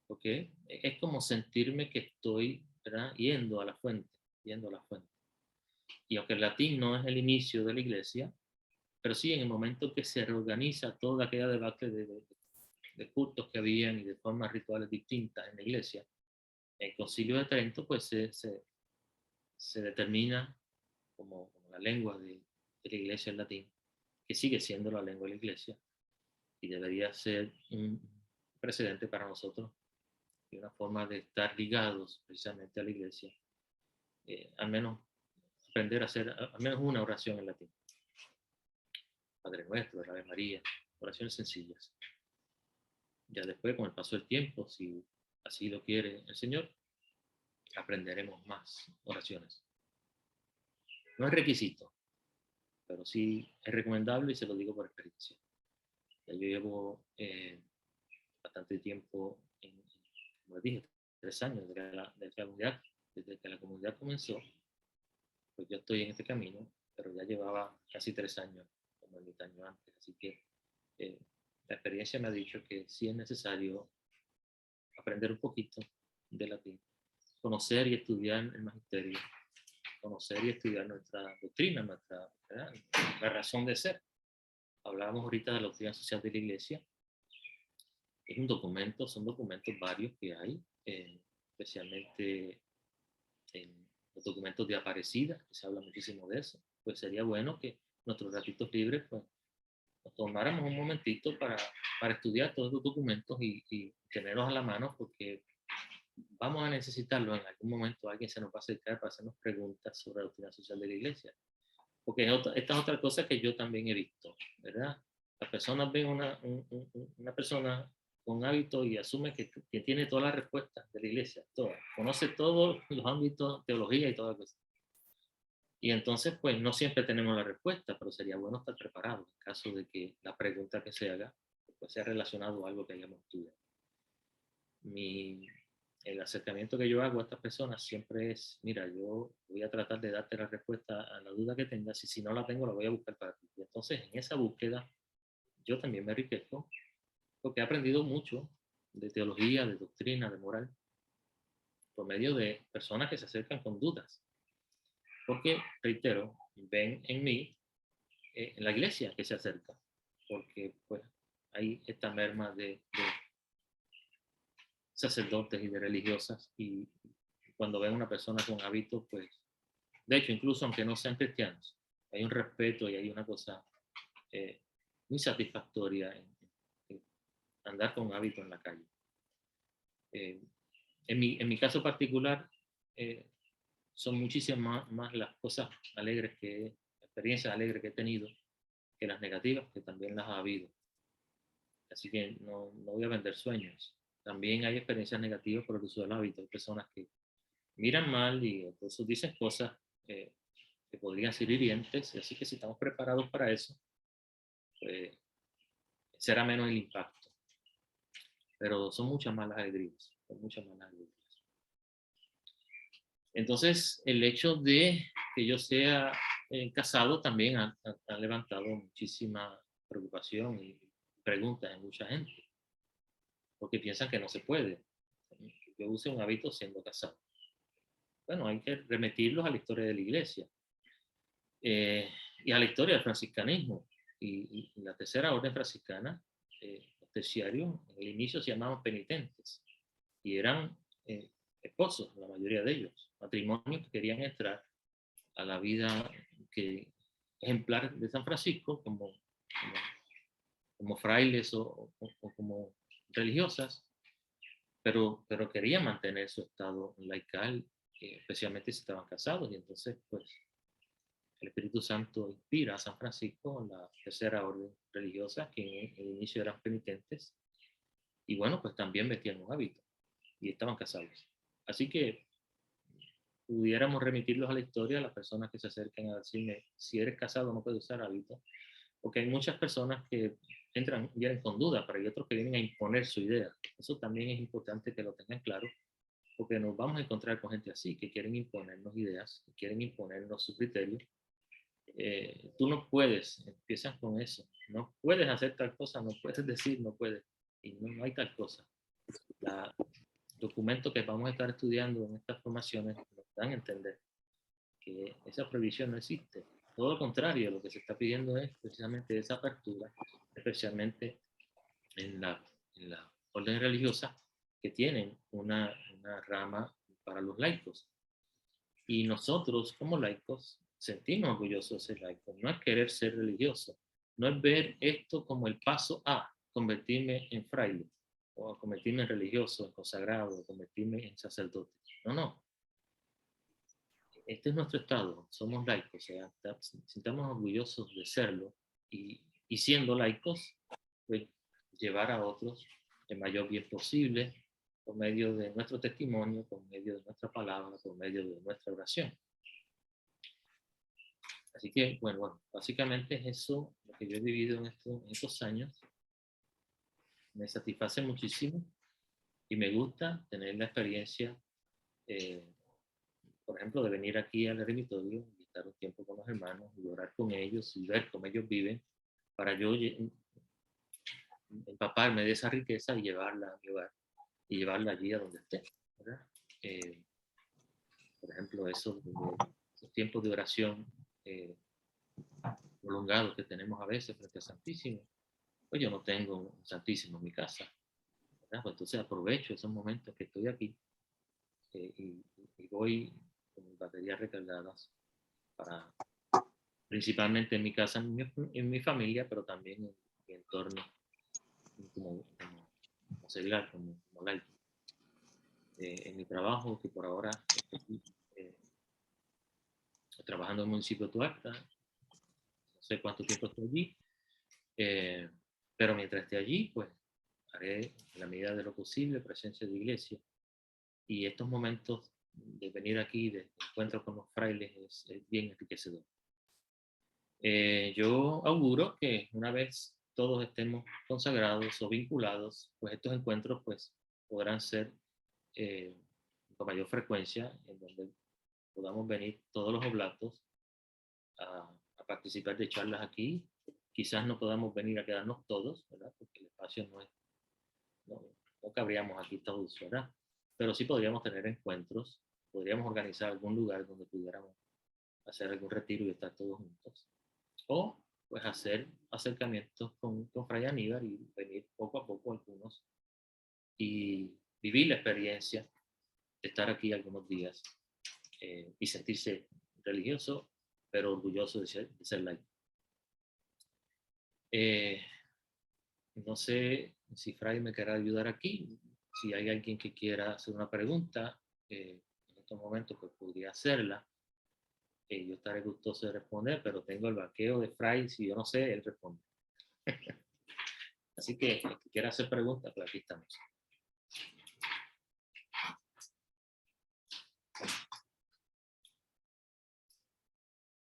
porque es como sentirme que estoy, ¿verdad?, yendo a la fuente. Y aunque el latín no es el inicio de la iglesia, pero sí en el momento que se reorganiza toda aquella debacle de cultos que habían y de formas rituales distintas en la iglesia, el Concilio de Trento pues se determina como la lengua de la iglesia el latín, que sigue siendo la lengua de la iglesia y debería ser un precedente para nosotros y una forma de estar ligados precisamente a la iglesia, al menos aprender a hacer al menos una oración en latín. Padre Nuestro, Ave María, oraciones sencillas. Ya después, con el paso del tiempo, si así lo quiere el Señor, aprenderemos más oraciones. No es requisito, pero sí es recomendable y se lo digo por experiencia. Ya yo llevo bastante tiempo, como les dije, 3 años desde que la comunidad comenzó, pues yo estoy en este camino, pero ya llevaba casi 3 años, como el año antes, así que la experiencia me ha dicho que sí es necesario aprender un poquito de latín, conocer y estudiar el magisterio, conocer y estudiar nuestra doctrina, la razón de ser. Hablábamos ahorita de la doctrina social de la iglesia. Es un documento, son documentos varios que hay, especialmente en los documentos de Aparecida, que se habla muchísimo de eso. Pues sería bueno que nuestros ratitos libres pues, nos tomáramos un momentito para estudiar todos los documentos y tenerlos a la mano, porque vamos a necesitarlo en algún momento. Alguien se nos va a acercar para hacernos preguntas sobre la doctrina social de la iglesia. Porque esta es otra cosa que yo también he visto, ¿verdad? Las personas ven una persona con hábito y asume que tiene todas las respuestas de la iglesia, todas. Conoce todos los ámbitos, teología y todas las cosas. Y entonces, pues no siempre tenemos la respuesta, pero sería bueno estar preparado en caso de que la pregunta que se haga pues, sea relacionado a algo que hayamos estudiado. El acercamiento que yo hago a estas personas siempre es, mira, yo voy a tratar de darte la respuesta a la duda que tengas y si no la tengo la voy a buscar para ti. Y entonces en esa búsqueda yo también me enriquezco porque he aprendido mucho de teología, de doctrina, de moral, por medio de personas que se acercan con dudas. Porque, reitero, ven en mí en la iglesia que se acerca, porque pues hay esta merma de sacerdotes y de religiosas y cuando ven una persona con hábitos, pues, de hecho, incluso aunque no sean cristianos, hay un respeto y hay una cosa muy satisfactoria en andar con hábito en la calle. En mi caso particular, son muchísimas más las cosas alegres experiencias alegres que he tenido que las negativas, que también las ha habido. Así que no voy a vender sueños. También hay experiencias negativas por el uso del hábito. Hay personas que miran mal y entonces dicen cosas que podrían ser hirientes. Así que si estamos preparados para eso, pues será menos el impacto. Pero son muchas malas alegrías. Entonces, el hecho de que yo sea casado también ha levantado muchísima preocupación y preguntas en mucha gente. Porque piensan que no se puede. Yo use un hábito siendo casado. Bueno, hay que remitirlos a la historia de la iglesia y a la historia del franciscanismo. Y la tercera orden franciscana, los terciarios, en el inicio se llamaban penitentes y eran esposos, la mayoría de ellos, matrimonios que querían entrar a la vida ejemplar de San Francisco como frailes o como religiosas, pero querían mantener su estado laical, especialmente si estaban casados, y entonces pues el Espíritu Santo inspira a San Francisco, la tercera orden religiosa, que en el inicio eran penitentes, y bueno, pues también metían un hábito, y estaban casados. Así que pudiéramos remitirlos a la historia, a las personas que se acerquen a decirme, si eres casado no puedes usar hábito, porque hay muchas personas que vienen con dudas, pero hay otros que vienen a imponer su idea. Eso también es importante que lo tengan claro, porque nos vamos a encontrar con gente así, que quieren imponernos ideas, que quieren imponernos su criterio. Tú no puedes, empiezan con eso, no puedes hacer tal cosa, no puedes decir, no puedes, y no hay tal cosa. El documento que vamos a estar estudiando en estas formaciones nos dan a entender que esa prohibición no existe. Todo lo contrario, lo que se está pidiendo es precisamente esa apertura, especialmente en la orden religiosa, que tienen una rama para los laicos. Y nosotros, como laicos, sentimos orgullosos de ser laicos. No es querer ser religioso, no es ver esto como el paso a convertirme en fraile, o a convertirme en religioso, en consagrado, o convertirme en sacerdote. No, no. Este es nuestro estado, somos laicos, o sea, sintamos orgullosos de serlo y siendo laicos, pues llevar a otros el mayor bien posible por medio de nuestro testimonio, por medio de nuestra palabra, por medio de nuestra oración. Así que, bueno, básicamente es eso lo que yo he vivido en estos años. Me satisface muchísimo y me gusta tener la experiencia, por ejemplo, de venir aquí al eremitorio y estar un tiempo con los hermanos y orar con ellos y ver cómo ellos viven, para yo empaparme de esa riqueza y llevarla a mi hogar y llevarla allí a donde esté, ¿verdad? Por ejemplo, esos tiempos de oración prolongados que tenemos a veces frente al Santísimo, pues yo no tengo un Santísimo en mi casa, ¿verdad? Pues entonces aprovecho esos momentos que estoy aquí y voy con mis baterías recargadas para, principalmente en mi casa, en mi familia, pero también en mi entorno como seglar, como laico. En mi trabajo, que por ahora estoy trabajando en el municipio de Tuacta, no sé cuánto tiempo estoy allí, pero mientras esté allí, pues haré en la medida de lo posible presencia de iglesia. Y estos momentos de venir aquí, de encuentro con los frailes, es bien enriquecedor. Yo auguro que una vez todos estemos consagrados o vinculados, pues estos encuentros pues, podrán ser con mayor frecuencia, en donde podamos venir todos los oblatos a participar de charlas aquí. Quizás no podamos venir a quedarnos todos, ¿verdad? Porque el espacio no cabríamos aquí todos, ¿verdad? Pero sí podríamos tener encuentros, podríamos organizar algún lugar donde pudiéramos hacer algún retiro y estar todos juntos. O pues hacer acercamientos con Fray Aníbal y venir poco a poco algunos y vivir la experiencia de estar aquí algunos días y sentirse religioso, pero orgulloso de ser laico. No sé si Fray me querrá ayudar aquí. Si hay alguien que quiera hacer una pregunta, en estos momentos pues podría hacerla. Yo estaré gustoso de responder, pero tengo el vaqueo de Fray. Si yo no sé, él responde. Así que el que quiera hacer preguntas, pues aquí estamos.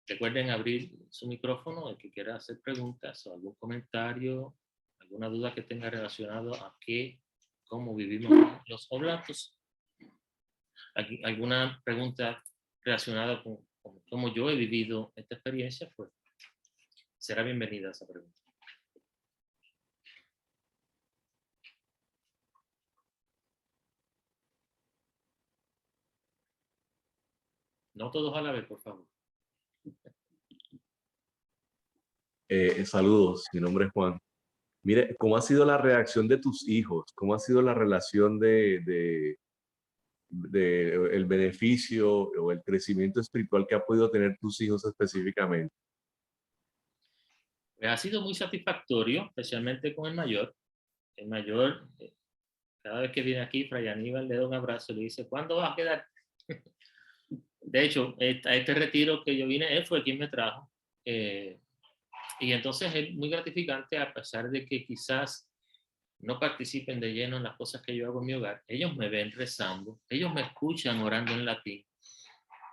Recuerden abrir su micrófono, el que quiera hacer preguntas o algún comentario, alguna duda que tenga relacionado a cómo vivimos los oblatos. ¿Alguna pregunta relacionada con cómo yo he vivido esta experiencia? Pues será bienvenida esa pregunta. No todos a la vez, por favor. Saludos, mi nombre es Juan. Mire, ¿cómo ha sido la reacción de tus hijos? ¿Cómo ha sido la relación de el beneficio o el crecimiento espiritual que ha podido tener tus hijos específicamente? Ha sido muy satisfactorio, especialmente con el mayor. El mayor, cada vez que viene aquí, Fray Aníbal le da un abrazo y le dice, ¿cuándo vas a quedar? De hecho, a este retiro que yo vine, él fue quien me trajo. Y entonces es muy gratificante, a pesar de que quizás no participen de lleno en las cosas que yo hago en mi hogar. Ellos me ven rezando, ellos me escuchan orando en latín.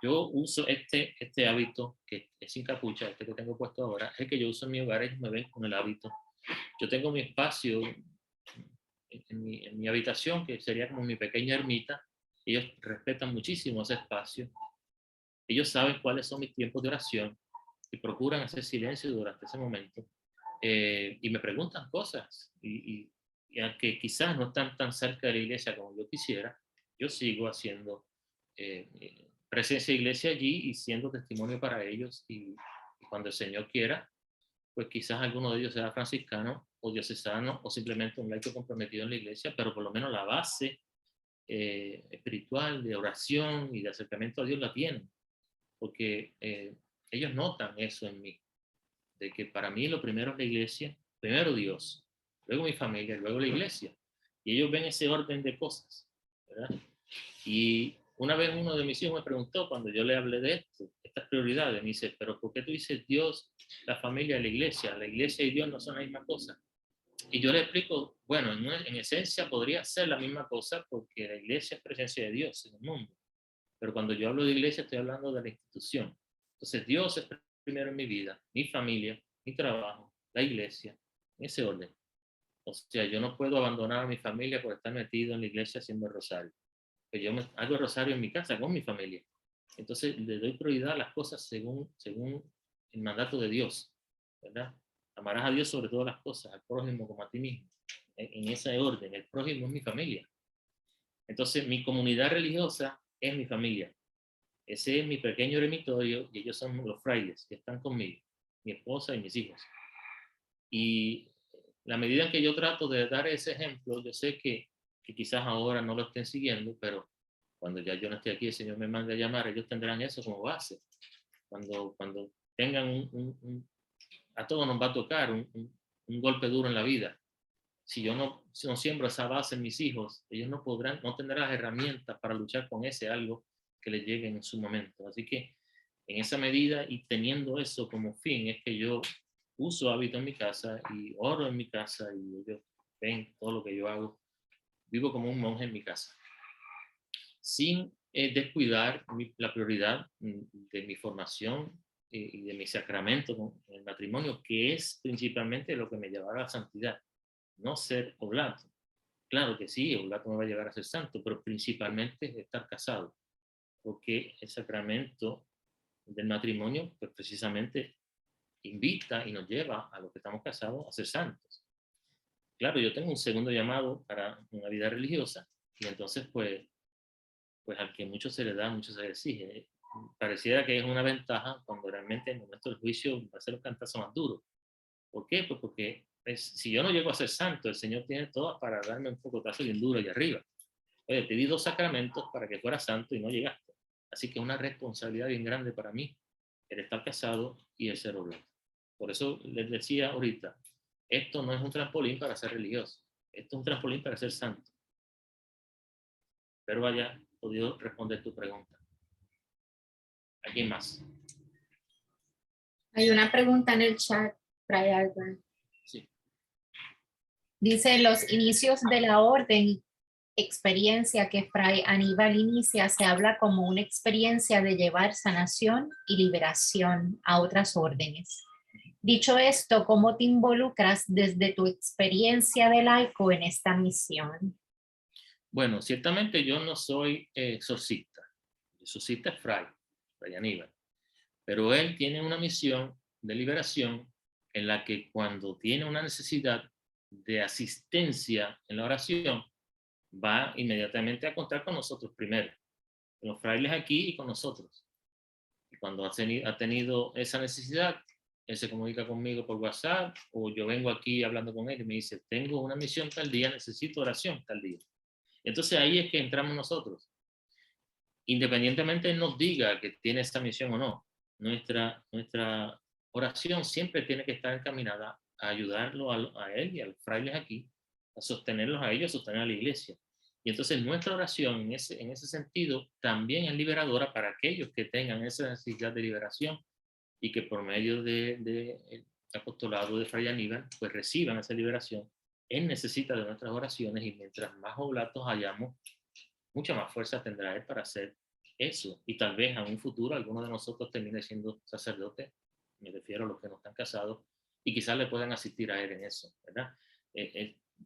Yo uso este hábito que es sin capucha, este que tengo puesto ahora, es el que yo uso en mi hogar, ellos me ven con el hábito. Yo tengo mi espacio en mi habitación, que sería como mi pequeña ermita. Ellos respetan muchísimo ese espacio. Ellos saben cuáles son mis tiempos de oración y procuran hacer silencio durante ese momento. Y me preguntan cosas. Y aunque quizás no están tan cerca de la iglesia como yo quisiera, yo sigo haciendo presencia de iglesia allí y siendo testimonio para ellos. Y cuando el Señor quiera, pues quizás alguno de ellos sea franciscano o diocesano o simplemente un laico comprometido en la iglesia, pero por lo menos la base espiritual de oración y de acercamiento a Dios la tienen, porque ellos notan eso en mí, de que para mí lo primero es la iglesia, primero Dios, luego mi familia, luego la iglesia, y ellos ven ese orden de cosas, ¿verdad? Y una vez uno de mis hijos me preguntó, cuando yo le hablé de esto, estas prioridades, me dice, pero ¿por qué tú dices Dios, la familia, la iglesia? La iglesia y Dios no son la misma cosa. Y yo le explico, bueno, en esencia podría ser la misma cosa porque la iglesia es presencia de Dios en el mundo. Pero cuando yo hablo de iglesia estoy hablando de la institución. Entonces Dios es primero en mi vida, mi familia, mi trabajo, la iglesia, en ese orden. O sea, yo no puedo abandonar a mi familia por estar metido en la iglesia haciendo el rosario. Pues yo hago el rosario en mi casa con mi familia. Entonces le doy prioridad a las cosas según el mandato de Dios, ¿verdad? Amarás a Dios sobre todas las cosas, al prójimo como a ti mismo. En ese orden, el prójimo es mi familia. Entonces mi comunidad religiosa es mi familia. Ese es mi pequeño eremitorio y ellos son los frailes que están conmigo, mi esposa y mis hijos. Y la medida en que yo trato de dar ese ejemplo, yo sé que quizás ahora no lo estén siguiendo, pero cuando ya yo no esté aquí, el Señor me mande a llamar, ellos tendrán eso como base. Cuando tengan a todos nos va a tocar un golpe duro en la vida. Si yo no siembro esa base en mis hijos, ellos no tendrán las herramientas para luchar con ese algo que les llegue en su momento. Así que en esa medida y teniendo eso como fin es que yo uso hábito en mi casa y oro en mi casa y ellos ven todo lo que yo hago. Vivo como un monje en mi casa, sin descuidar la prioridad de mi formación y de mi sacramento con el matrimonio, que es principalmente lo que me llevará a la santidad, no ser oblato. Claro que sí, oblato me va a llevar a ser santo, pero principalmente es estar casado, porque el sacramento del matrimonio, pues precisamente invita y nos lleva a los que estamos casados a ser santos. Claro, yo tengo un segundo llamado para una vida religiosa y entonces pues al que mucho se le da, mucho se le exige. Pareciera que es una ventaja cuando realmente en el momento del juicio va a ser un cantazo más duro. ¿Por qué? Pues porque si yo no llego a ser santo, el Señor tiene todo para darme un pocotazo bien duro allá arriba. Oye, te di 2 sacramentos para que fueras santo y no llegaste. Así que es una responsabilidad bien grande para mí el estar casado y el ser oblato. Por eso les decía ahorita, esto no es un trampolín para ser religioso, esto es un trampolín para ser santo. Espero haya podido responder tu pregunta. ¿Alguien más? Hay una pregunta en el chat, Fray Albert. Sí. Dice, los inicios de la orden, experiencia que Fray Aníbal inicia, se habla como una experiencia de llevar sanación y liberación a otras órdenes. Dicho esto, ¿cómo te involucras desde tu experiencia de laico en esta misión? Bueno, ciertamente yo no soy exorcista. El exorcista es Fray Aníbal. Pero él tiene una misión de liberación en la que cuando tiene una necesidad de asistencia en la oración, va inmediatamente a contar con nosotros primero, con los frailes aquí y con nosotros. Y cuando ha tenido esa necesidad, él se comunica conmigo por WhatsApp o yo vengo aquí hablando con él y me dice, tengo una misión tal día, necesito oración tal día. Entonces ahí es que entramos nosotros. Independientemente él nos diga que tiene esa misión o no, nuestra oración siempre tiene que estar encaminada a ayudarlo a él y a los frailes aquí, a sostenerlos a ellos, a sostener a la iglesia. Y entonces nuestra oración en ese sentido también es liberadora para aquellos que tengan esa necesidad de liberación y que por medio del apostolado de Fray Aníbal pues reciban esa liberación Él necesita de nuestras oraciones y mientras más oblatos hayamos, mucha más fuerza tendrá Él para hacer eso. Y tal vez en un futuro alguno de nosotros termine siendo sacerdote, me refiero a los que no están casados, y quizás le puedan asistir a Él en eso, ¿verdad?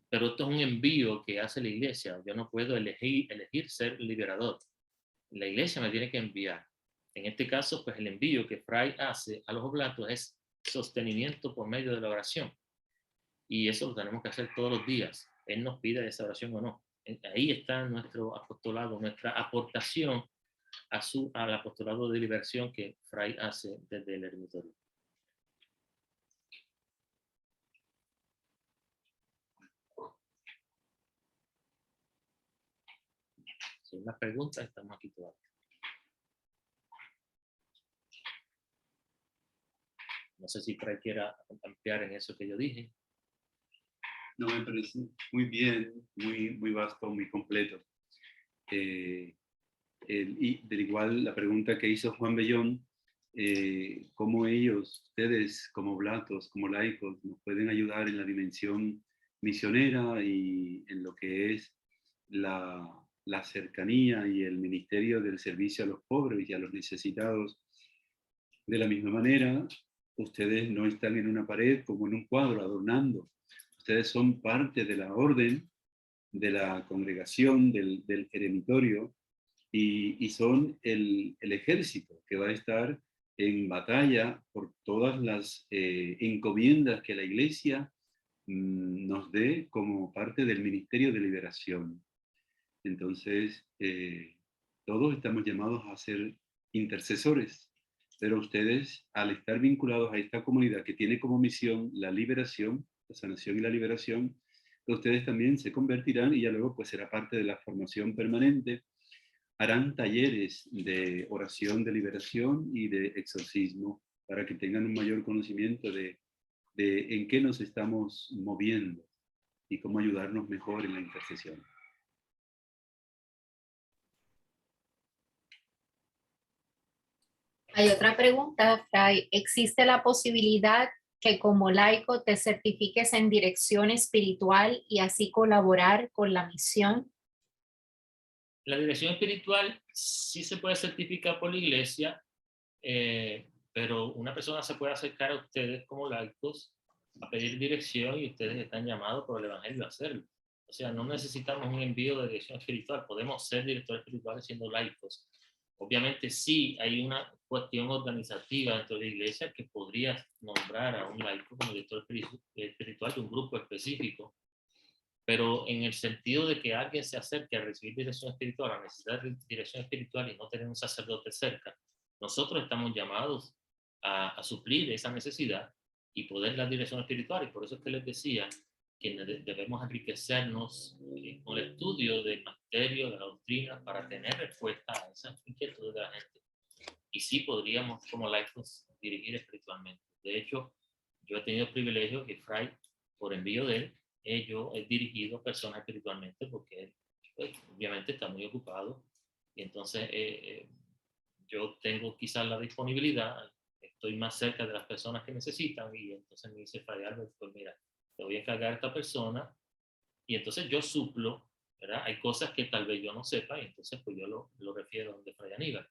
Pero esto es un envío que hace la iglesia. Yo no puedo elegir ser liberador. La iglesia me tiene que enviar. En este caso, pues el envío que Fray hace a los oblatos es sostenimiento por medio de la oración. Y eso lo tenemos que hacer todos los días. Él nos pide esa oración o no. Ahí está nuestro apostolado, nuestra aportación al apostolado de liberación que Fray hace desde el eremitorio. Si hay más preguntas, estamos aquí todavía. No sé si Fray quiera ampliar en eso que yo dije. No, me parece muy bien, muy vasto, muy completo. Y del igual la pregunta que hizo Juan Bellón, cómo ellos, ustedes como oblatos, como laicos, nos pueden ayudar en la dimensión misionera y en lo que es la cercanía y el ministerio del servicio a los pobres y a los necesitados. De la misma manera, ustedes no están en una pared como en un cuadro adornando. Ustedes son parte de la orden, de la congregación, del eremitorio, y son el ejército que va a estar en batalla por todas las encomiendas que la iglesia nos dé como parte del ministerio de liberación. Entonces, todos estamos llamados a ser intercesores, pero ustedes, al estar vinculados a esta comunidad que tiene como misión la liberación, la sanación y la liberación, ustedes también se convertirán y ya luego pues será parte de la formación permanente. Harán talleres de oración de liberación y de exorcismo para que tengan un mayor conocimiento de en qué nos estamos moviendo y cómo ayudarnos mejor en la intercesión. Hay otra pregunta, Fray. ¿Existe la posibilidad que como laico te certifiques en dirección espiritual y así colaborar con la misión? La dirección espiritual sí se puede certificar por la iglesia, pero una persona se puede acercar a ustedes como laicos a pedir dirección y ustedes están llamados por el Evangelio a hacerlo. O sea, no necesitamos un envío de dirección espiritual, podemos ser directores espirituales siendo laicos. Obviamente sí hay una cuestión organizativa dentro de la iglesia que podría nombrar a un laico como director espiritual de un grupo específico, pero en el sentido de que alguien se acerque a recibir dirección espiritual, a necesitar dirección espiritual y no tener un sacerdote cerca, nosotros estamos llamados a suplir esa necesidad y poder dar dirección espiritual. Y por eso es que les decía que debemos enriquecernos con el estudio del magisterio, de la doctrina, para tener respuesta a esas inquietudes de la gente. Y sí podríamos, como laicos, dirigir espiritualmente. De hecho, yo he tenido el privilegio que Fray, por envío de él, yo he dirigido personas espiritualmente porque él, pues, obviamente está muy ocupado y entonces yo tengo quizás la disponibilidad, estoy más cerca de las personas que necesitan y entonces me dice Fray Albert, pues mira, te voy a encargar a esta persona y entonces yo suplo, ¿verdad? Hay cosas que tal vez yo no sepa y entonces pues yo lo refiero a donde Fray Aníbal,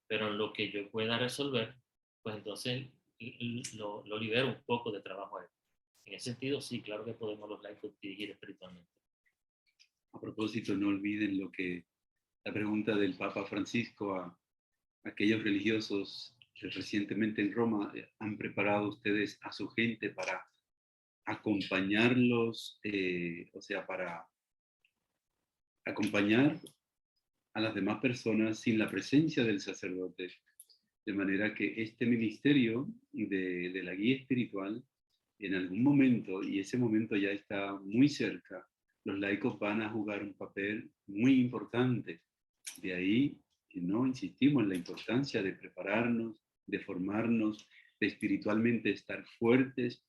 pero en lo que yo pueda resolver, pues entonces lo libero un poco de trabajo a él. En ese sentido, sí, claro que podemos los laicos dirigir espiritualmente. A propósito, no olviden la pregunta del Papa Francisco a aquellos religiosos que recientemente en Roma han preparado ustedes a su gente para acompañarlos, o sea, para acompañar a las demás personas sin la presencia del sacerdote. De manera que este ministerio de la guía espiritual, en algún momento, y ese momento ya está muy cerca, los laicos van a jugar un papel muy importante. De ahí, ¿no? Insistimos en la importancia de prepararnos, de formarnos, de espiritualmente estar fuertes,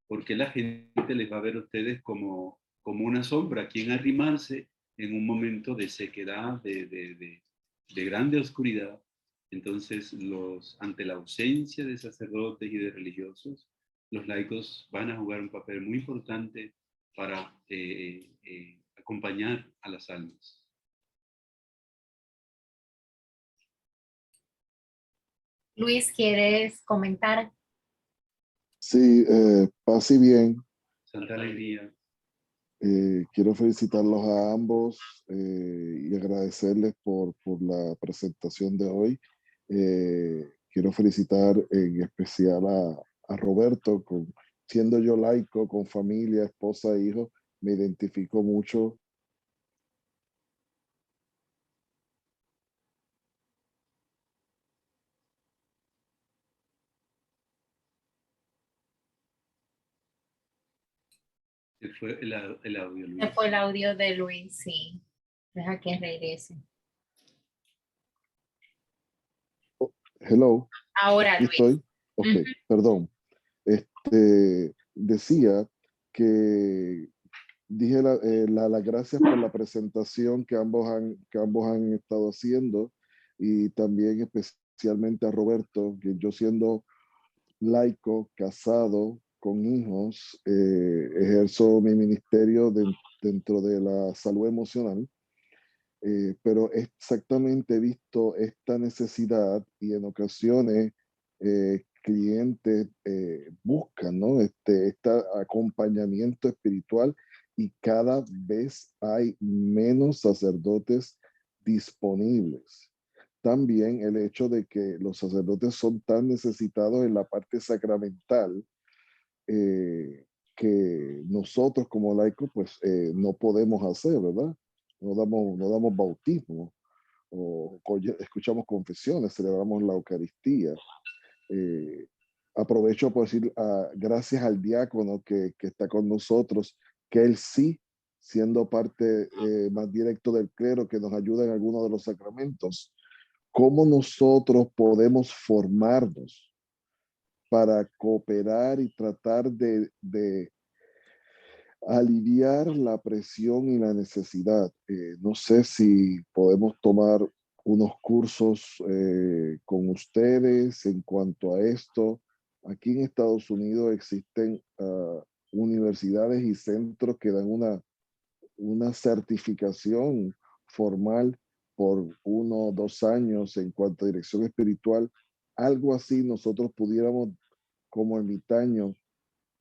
porque la gente les va a ver a ustedes como una sombra a quien arrimarse en un momento de sequedad, de grande oscuridad. Entonces, ante la ausencia de sacerdotes y de religiosos, los laicos van a jugar un papel muy importante para acompañar a las almas. Luis, ¿quieres comentar? Sí, paz y bien. Santa alegría. Quiero felicitarlos a ambos y agradecerles por la presentación de hoy. Quiero felicitar en especial a Roberto, siendo yo laico, con familia, esposa e hijo, me identifico mucho. Se fue el audio, Luis. Ese fue el audio de Luis, sí. Deja que regrese. Hello, Ahora, ¿aquí Luis. estoy? Ok, Ujú. perdón. Decía que dije las gracias por la presentación que ambos han estado haciendo y también especialmente a Roberto, que yo siendo laico, casado, con hijos, ejerzo mi ministerio dentro de la salud emocional, pero exactamente he visto esta necesidad y en ocasiones clientes buscan, ¿no? Este acompañamiento espiritual y cada vez hay menos sacerdotes disponibles. También el hecho de que los sacerdotes son tan necesitados en la parte sacramental que nosotros como laicos pues no podemos hacer, ¿verdad? No damos bautismo o escuchamos confesiones, celebramos la Eucaristía. Eh, Aprovecho por decir gracias al diácono que está con nosotros, que él sí, siendo parte más directo del clero, que nos ayuda en algunos de los sacramentos. ¿Cómo nosotros podemos formarnos para cooperar y tratar de aliviar la presión y la necesidad? No sé si podemos tomar unos cursos con ustedes en cuanto a esto. Aquí en Estados Unidos existen universidades y centros que dan una certificación formal por 1 o 2 años en cuanto a dirección espiritual. Algo así nosotros pudiéramos como ermitaños,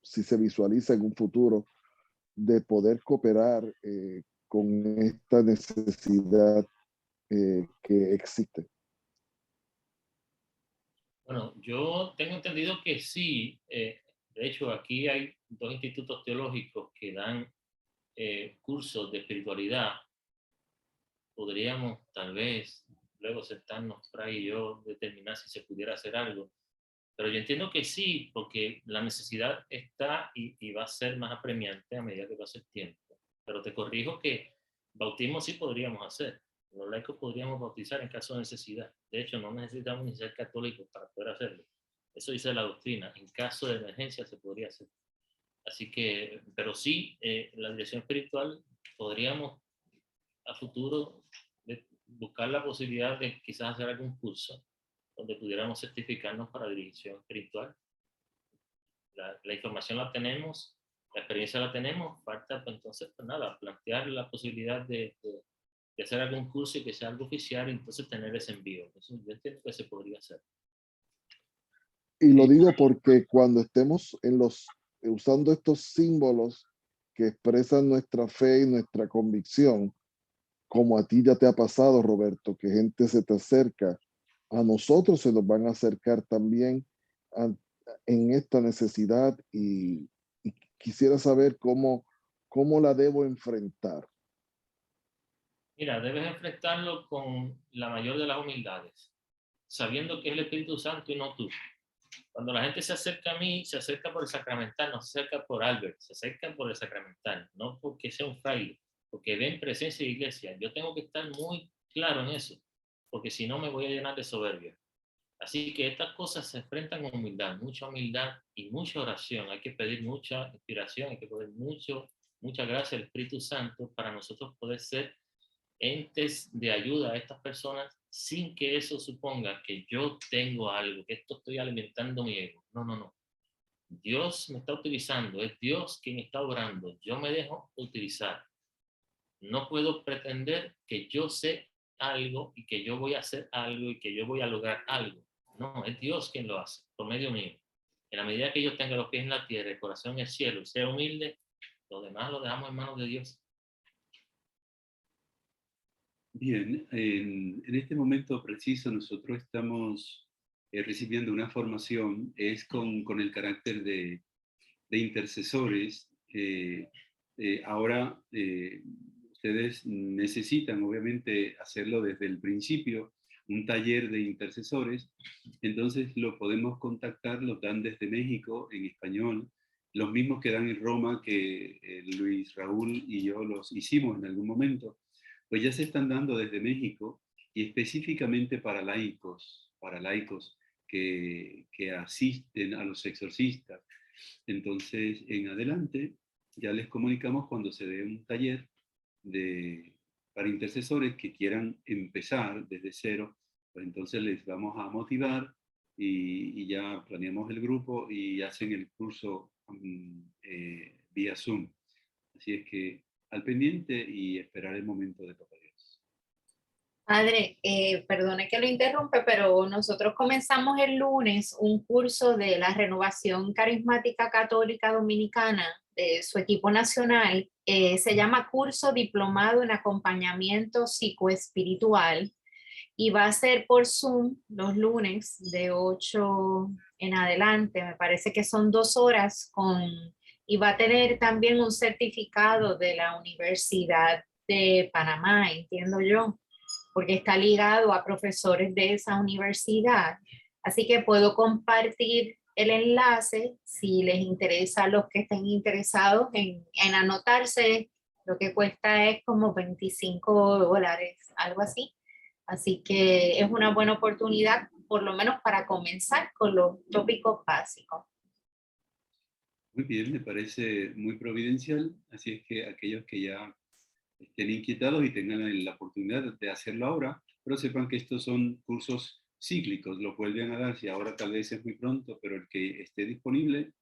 si se visualiza en un futuro, de poder cooperar con esta necesidad que existe. Bueno, yo tengo entendido que sí. De hecho, aquí hay 2 institutos teológicos que dan cursos de espiritualidad. Podríamos tal vez luego sentarnos, Fray y yo, determinar si se pudiera hacer algo. Pero yo entiendo que sí, porque la necesidad está y va a ser más apremiante a medida que pase el tiempo. Pero te corrijo que bautismo sí podríamos hacer. Los laicos podríamos bautizar en caso de necesidad. De hecho, no necesitamos ni ser católicos para poder hacerlo. Eso dice la doctrina. En caso de emergencia se podría hacer. Así que, pero sí, la dirección espiritual podríamos a futuro buscar la posibilidad de quizás hacer algún curso donde pudiéramos certificarnos para dirección espiritual. La información la tenemos, la experiencia la tenemos, falta pues, entonces, pues nada, plantear la posibilidad de hacer algún curso y que sea algo oficial y entonces tener ese envío. Eso yo entiendo que se podría hacer. Y lo digo porque cuando estemos usando estos símbolos que expresan nuestra fe y nuestra convicción, como a ti ya te ha pasado, Roberto, que gente se te acerca, a nosotros se nos van a acercar también en esta necesidad y quisiera saber cómo la debo enfrentar. Mira, debes enfrentarlo con la mayor de las humildades, sabiendo que es el Espíritu Santo y no tú. Cuando la gente se acerca a mí, se acerca por el sacramental, no se acerca por Albert, se acerca por el sacramental, no porque sea un fraile, porque ven presencia de iglesia. Yo tengo que estar muy claro en eso, porque si no me voy a llenar de soberbia. Así que estas cosas se enfrentan con humildad y mucha oración. Hay que pedir mucha inspiración, hay que pedir mucha gracia al Espíritu Santo para nosotros poder ser entes de ayuda a estas personas sin que eso suponga que yo tengo algo, que esto estoy alimentando mi ego. No, no, no. Dios me está utilizando, es Dios quien está obrando, yo me dejo utilizar. No puedo pretender que yo sé algo y que yo voy a hacer algo y que yo voy a lograr algo. No, es Dios quien lo hace, por medio mío. En la medida que yo tenga los pies en la tierra, el corazón en el cielo y sea humilde, lo demás lo dejamos en manos de Dios. Bien, en este momento preciso nosotros estamos recibiendo una formación, es con el carácter de intercesores. Ahora ustedes necesitan obviamente hacerlo desde el principio, un taller de intercesores, entonces lo podemos contactar, lo dan desde México en español, los mismos que dan en Roma, que Luis Raúl y yo los hicimos en algún momento, pues ya se están dando desde México y específicamente para laicos que asisten a los exorcistas. Entonces, en adelante, ya les comunicamos cuando se dé un taller para intercesores que quieran empezar desde cero, pues entonces les vamos a motivar y ya planeamos el grupo y hacen el curso vía Zoom. Así es que al pendiente y esperar el momento de Papá Dios. Padre, perdone que lo interrumpe, pero nosotros comenzamos el lunes un curso de la Renovación Carismática Católica Dominicana de su equipo nacional. Se llama Curso Diplomado en Acompañamiento Psicoespiritual y va a ser por Zoom los lunes de 8 en adelante. Me parece que son 2 horas y va a tener también un certificado de la Universidad de Panamá, entiendo yo, porque está ligado a profesores de esa universidad. Así que puedo compartir el enlace si les interesa a los que estén interesados en anotarse. Lo que cuesta es como $25, algo así. Así que es una buena oportunidad, por lo menos para comenzar con los tópicos básicos. Muy bien, me parece muy providencial, así es que aquellos que ya estén inquietados y tengan la oportunidad de hacerlo ahora, pero sepan que estos son cursos cíclicos, lo vuelven a dar, si ahora tal vez es muy pronto, pero el que esté disponible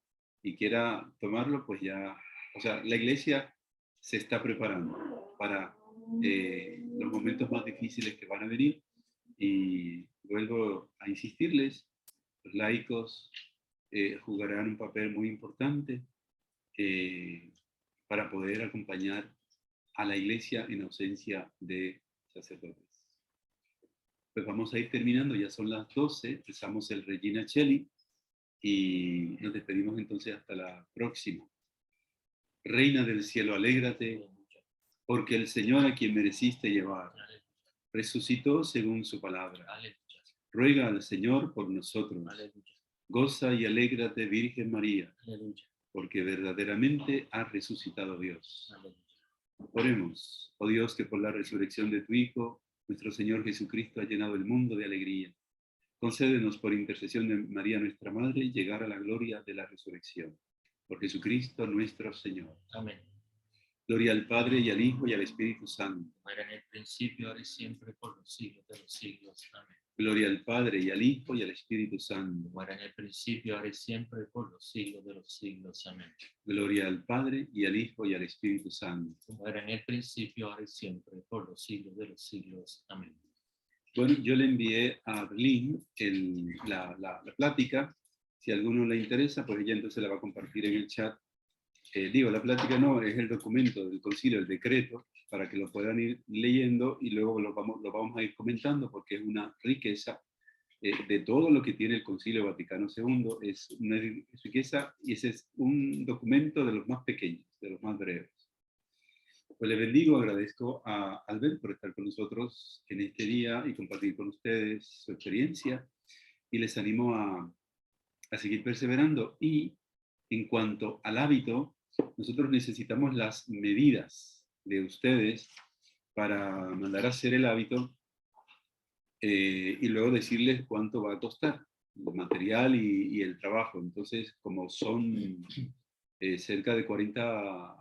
y quiera tomarlo, pues ya, o sea, la iglesia se está preparando para los momentos más difíciles que van a venir y vuelvo a insistirles, los laicos jugarán un papel muy importante para poder acompañar a la iglesia en ausencia de sacerdotes. Pues vamos a ir terminando, ya son las 12, empezamos el Regina Coeli y nos despedimos entonces hasta la próxima. Reina del cielo, alégrate, porque el Señor a quien mereciste llevar, resucitó según su palabra. Ruega al Señor por nosotros. Goza y alégrate, Virgen María, porque verdaderamente ha resucitado Dios. Oremos, oh Dios, que por la resurrección de tu Hijo, nuestro Señor Jesucristo, ha llenado el mundo de alegría. Concédenos por intercesión de María nuestra Madre llegar a la gloria de la resurrección. Por Jesucristo nuestro Señor. Amén. Gloria al Padre y al Hijo y al Espíritu Santo. Como era en el principio, ahora y siempre, por los siglos de los siglos. Amén. Gloria al Padre y al Hijo y al Espíritu Santo. Como era en el principio, ahora y siempre, por los siglos de los siglos. Amén. Gloria al Padre y al Hijo y al Espíritu Santo. Como era en el principio, ahora y siempre, por los siglos de los siglos. Amén. Bueno, yo le envié a Arlene la plática. Si a alguno le interesa, pues ella entonces la va a compartir en el chat. La plática no, es el documento del concilio, el decreto, para que lo puedan ir leyendo y luego lo vamos a ir comentando porque es una riqueza de todo lo que tiene el Concilio Vaticano II. Es una riqueza y ese es un documento de los más pequeños, de los más breves. Pues le bendigo, agradezco a Albert por estar con nosotros en este día y compartir con ustedes su experiencia y les animo a seguir perseverando. Y en cuanto al hábito, nosotros necesitamos las medidas de ustedes para mandar a hacer el hábito y luego decirles cuánto va a costar el material y el trabajo. Entonces, como son cerca de 40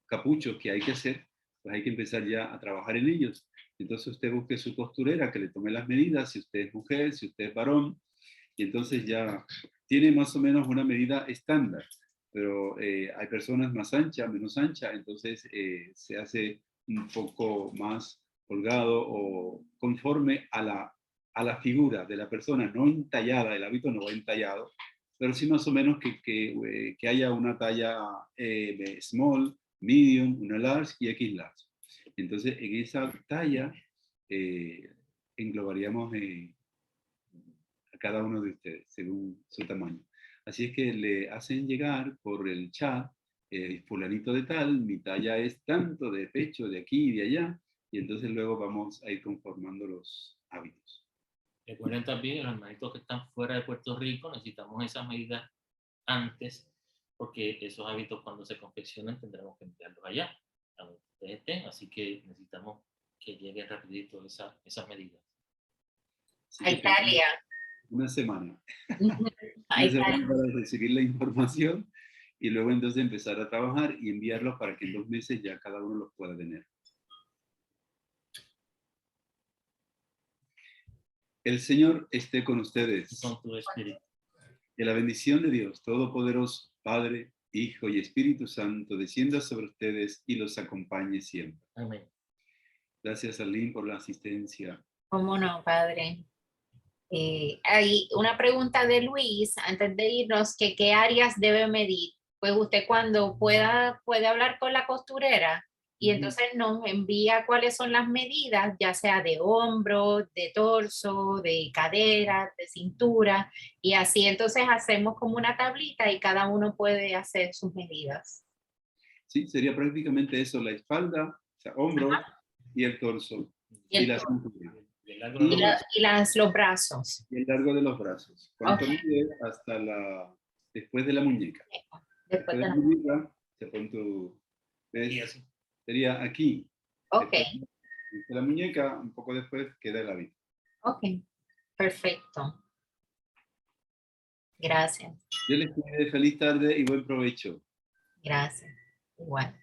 capuchos que hay que hacer, pues hay que empezar ya a trabajar en ellos. Entonces usted busque su costurera que le tome las medidas, si usted es mujer, si usted es varón, y entonces ya tiene más o menos una medida estándar, pero hay personas más anchas, menos anchas, entonces se hace un poco más holgado o conforme a la figura de la persona, no entallada, el hábito no va entallado, pero sí más o menos que haya una talla small, medium, una large y X large. Entonces, en esa talla englobaríamos a cada uno de ustedes, según su tamaño. Así es que le hacen llegar por el chat, fulanito de tal, mi talla es tanto de pecho, de aquí y de allá, y entonces luego vamos a ir conformando los hábitos. Recuerden también, los hermanitos que están fuera de Puerto Rico, necesitamos esas medidas antes, porque esos hábitos cuando se confeccionan tendremos que enviarlos allá, a donde ustedes estén, así que necesitamos que llegue rapidito esas medidas. Así A que Italia. una semana. A Una semana Italia. para recibir la información y luego entonces empezar a trabajar y enviarlos para que en 2 meses ya cada uno los pueda tener. El Señor esté con ustedes. Con tu espíritu. Que la bendición de Dios Todopoderoso, Padre, Hijo y Espíritu Santo descienda sobre ustedes y los acompañe siempre. Amén. Gracias, Arlene, por la asistencia. ¿Cómo no, padre? Hay una pregunta de Luis, antes de irnos, que qué áreas debe medir. Pues usted cuando puede hablar con la costurera y entonces nos envía cuáles son las medidas, ya sea de hombro, de torso, de cadera, de cintura, y así entonces hacemos como una tablita y cada uno puede hacer sus medidas. Sí, sería prácticamente eso, la espalda, o sea, hombro y el torso y la cintura. Y el largo de los brazos. Los brazos. Y el largo de los brazos. ¿Cuánto Ok. mide? Hasta después de la muñeca. Después de la la- muñeca, se pone ¿ves? Y así. Sería aquí. Ok, Después de la muñeca, un poco después queda el hábito. ok, perfecto. Gracias, Yo les pido feliz tarde y buen provecho. gracias. Igual.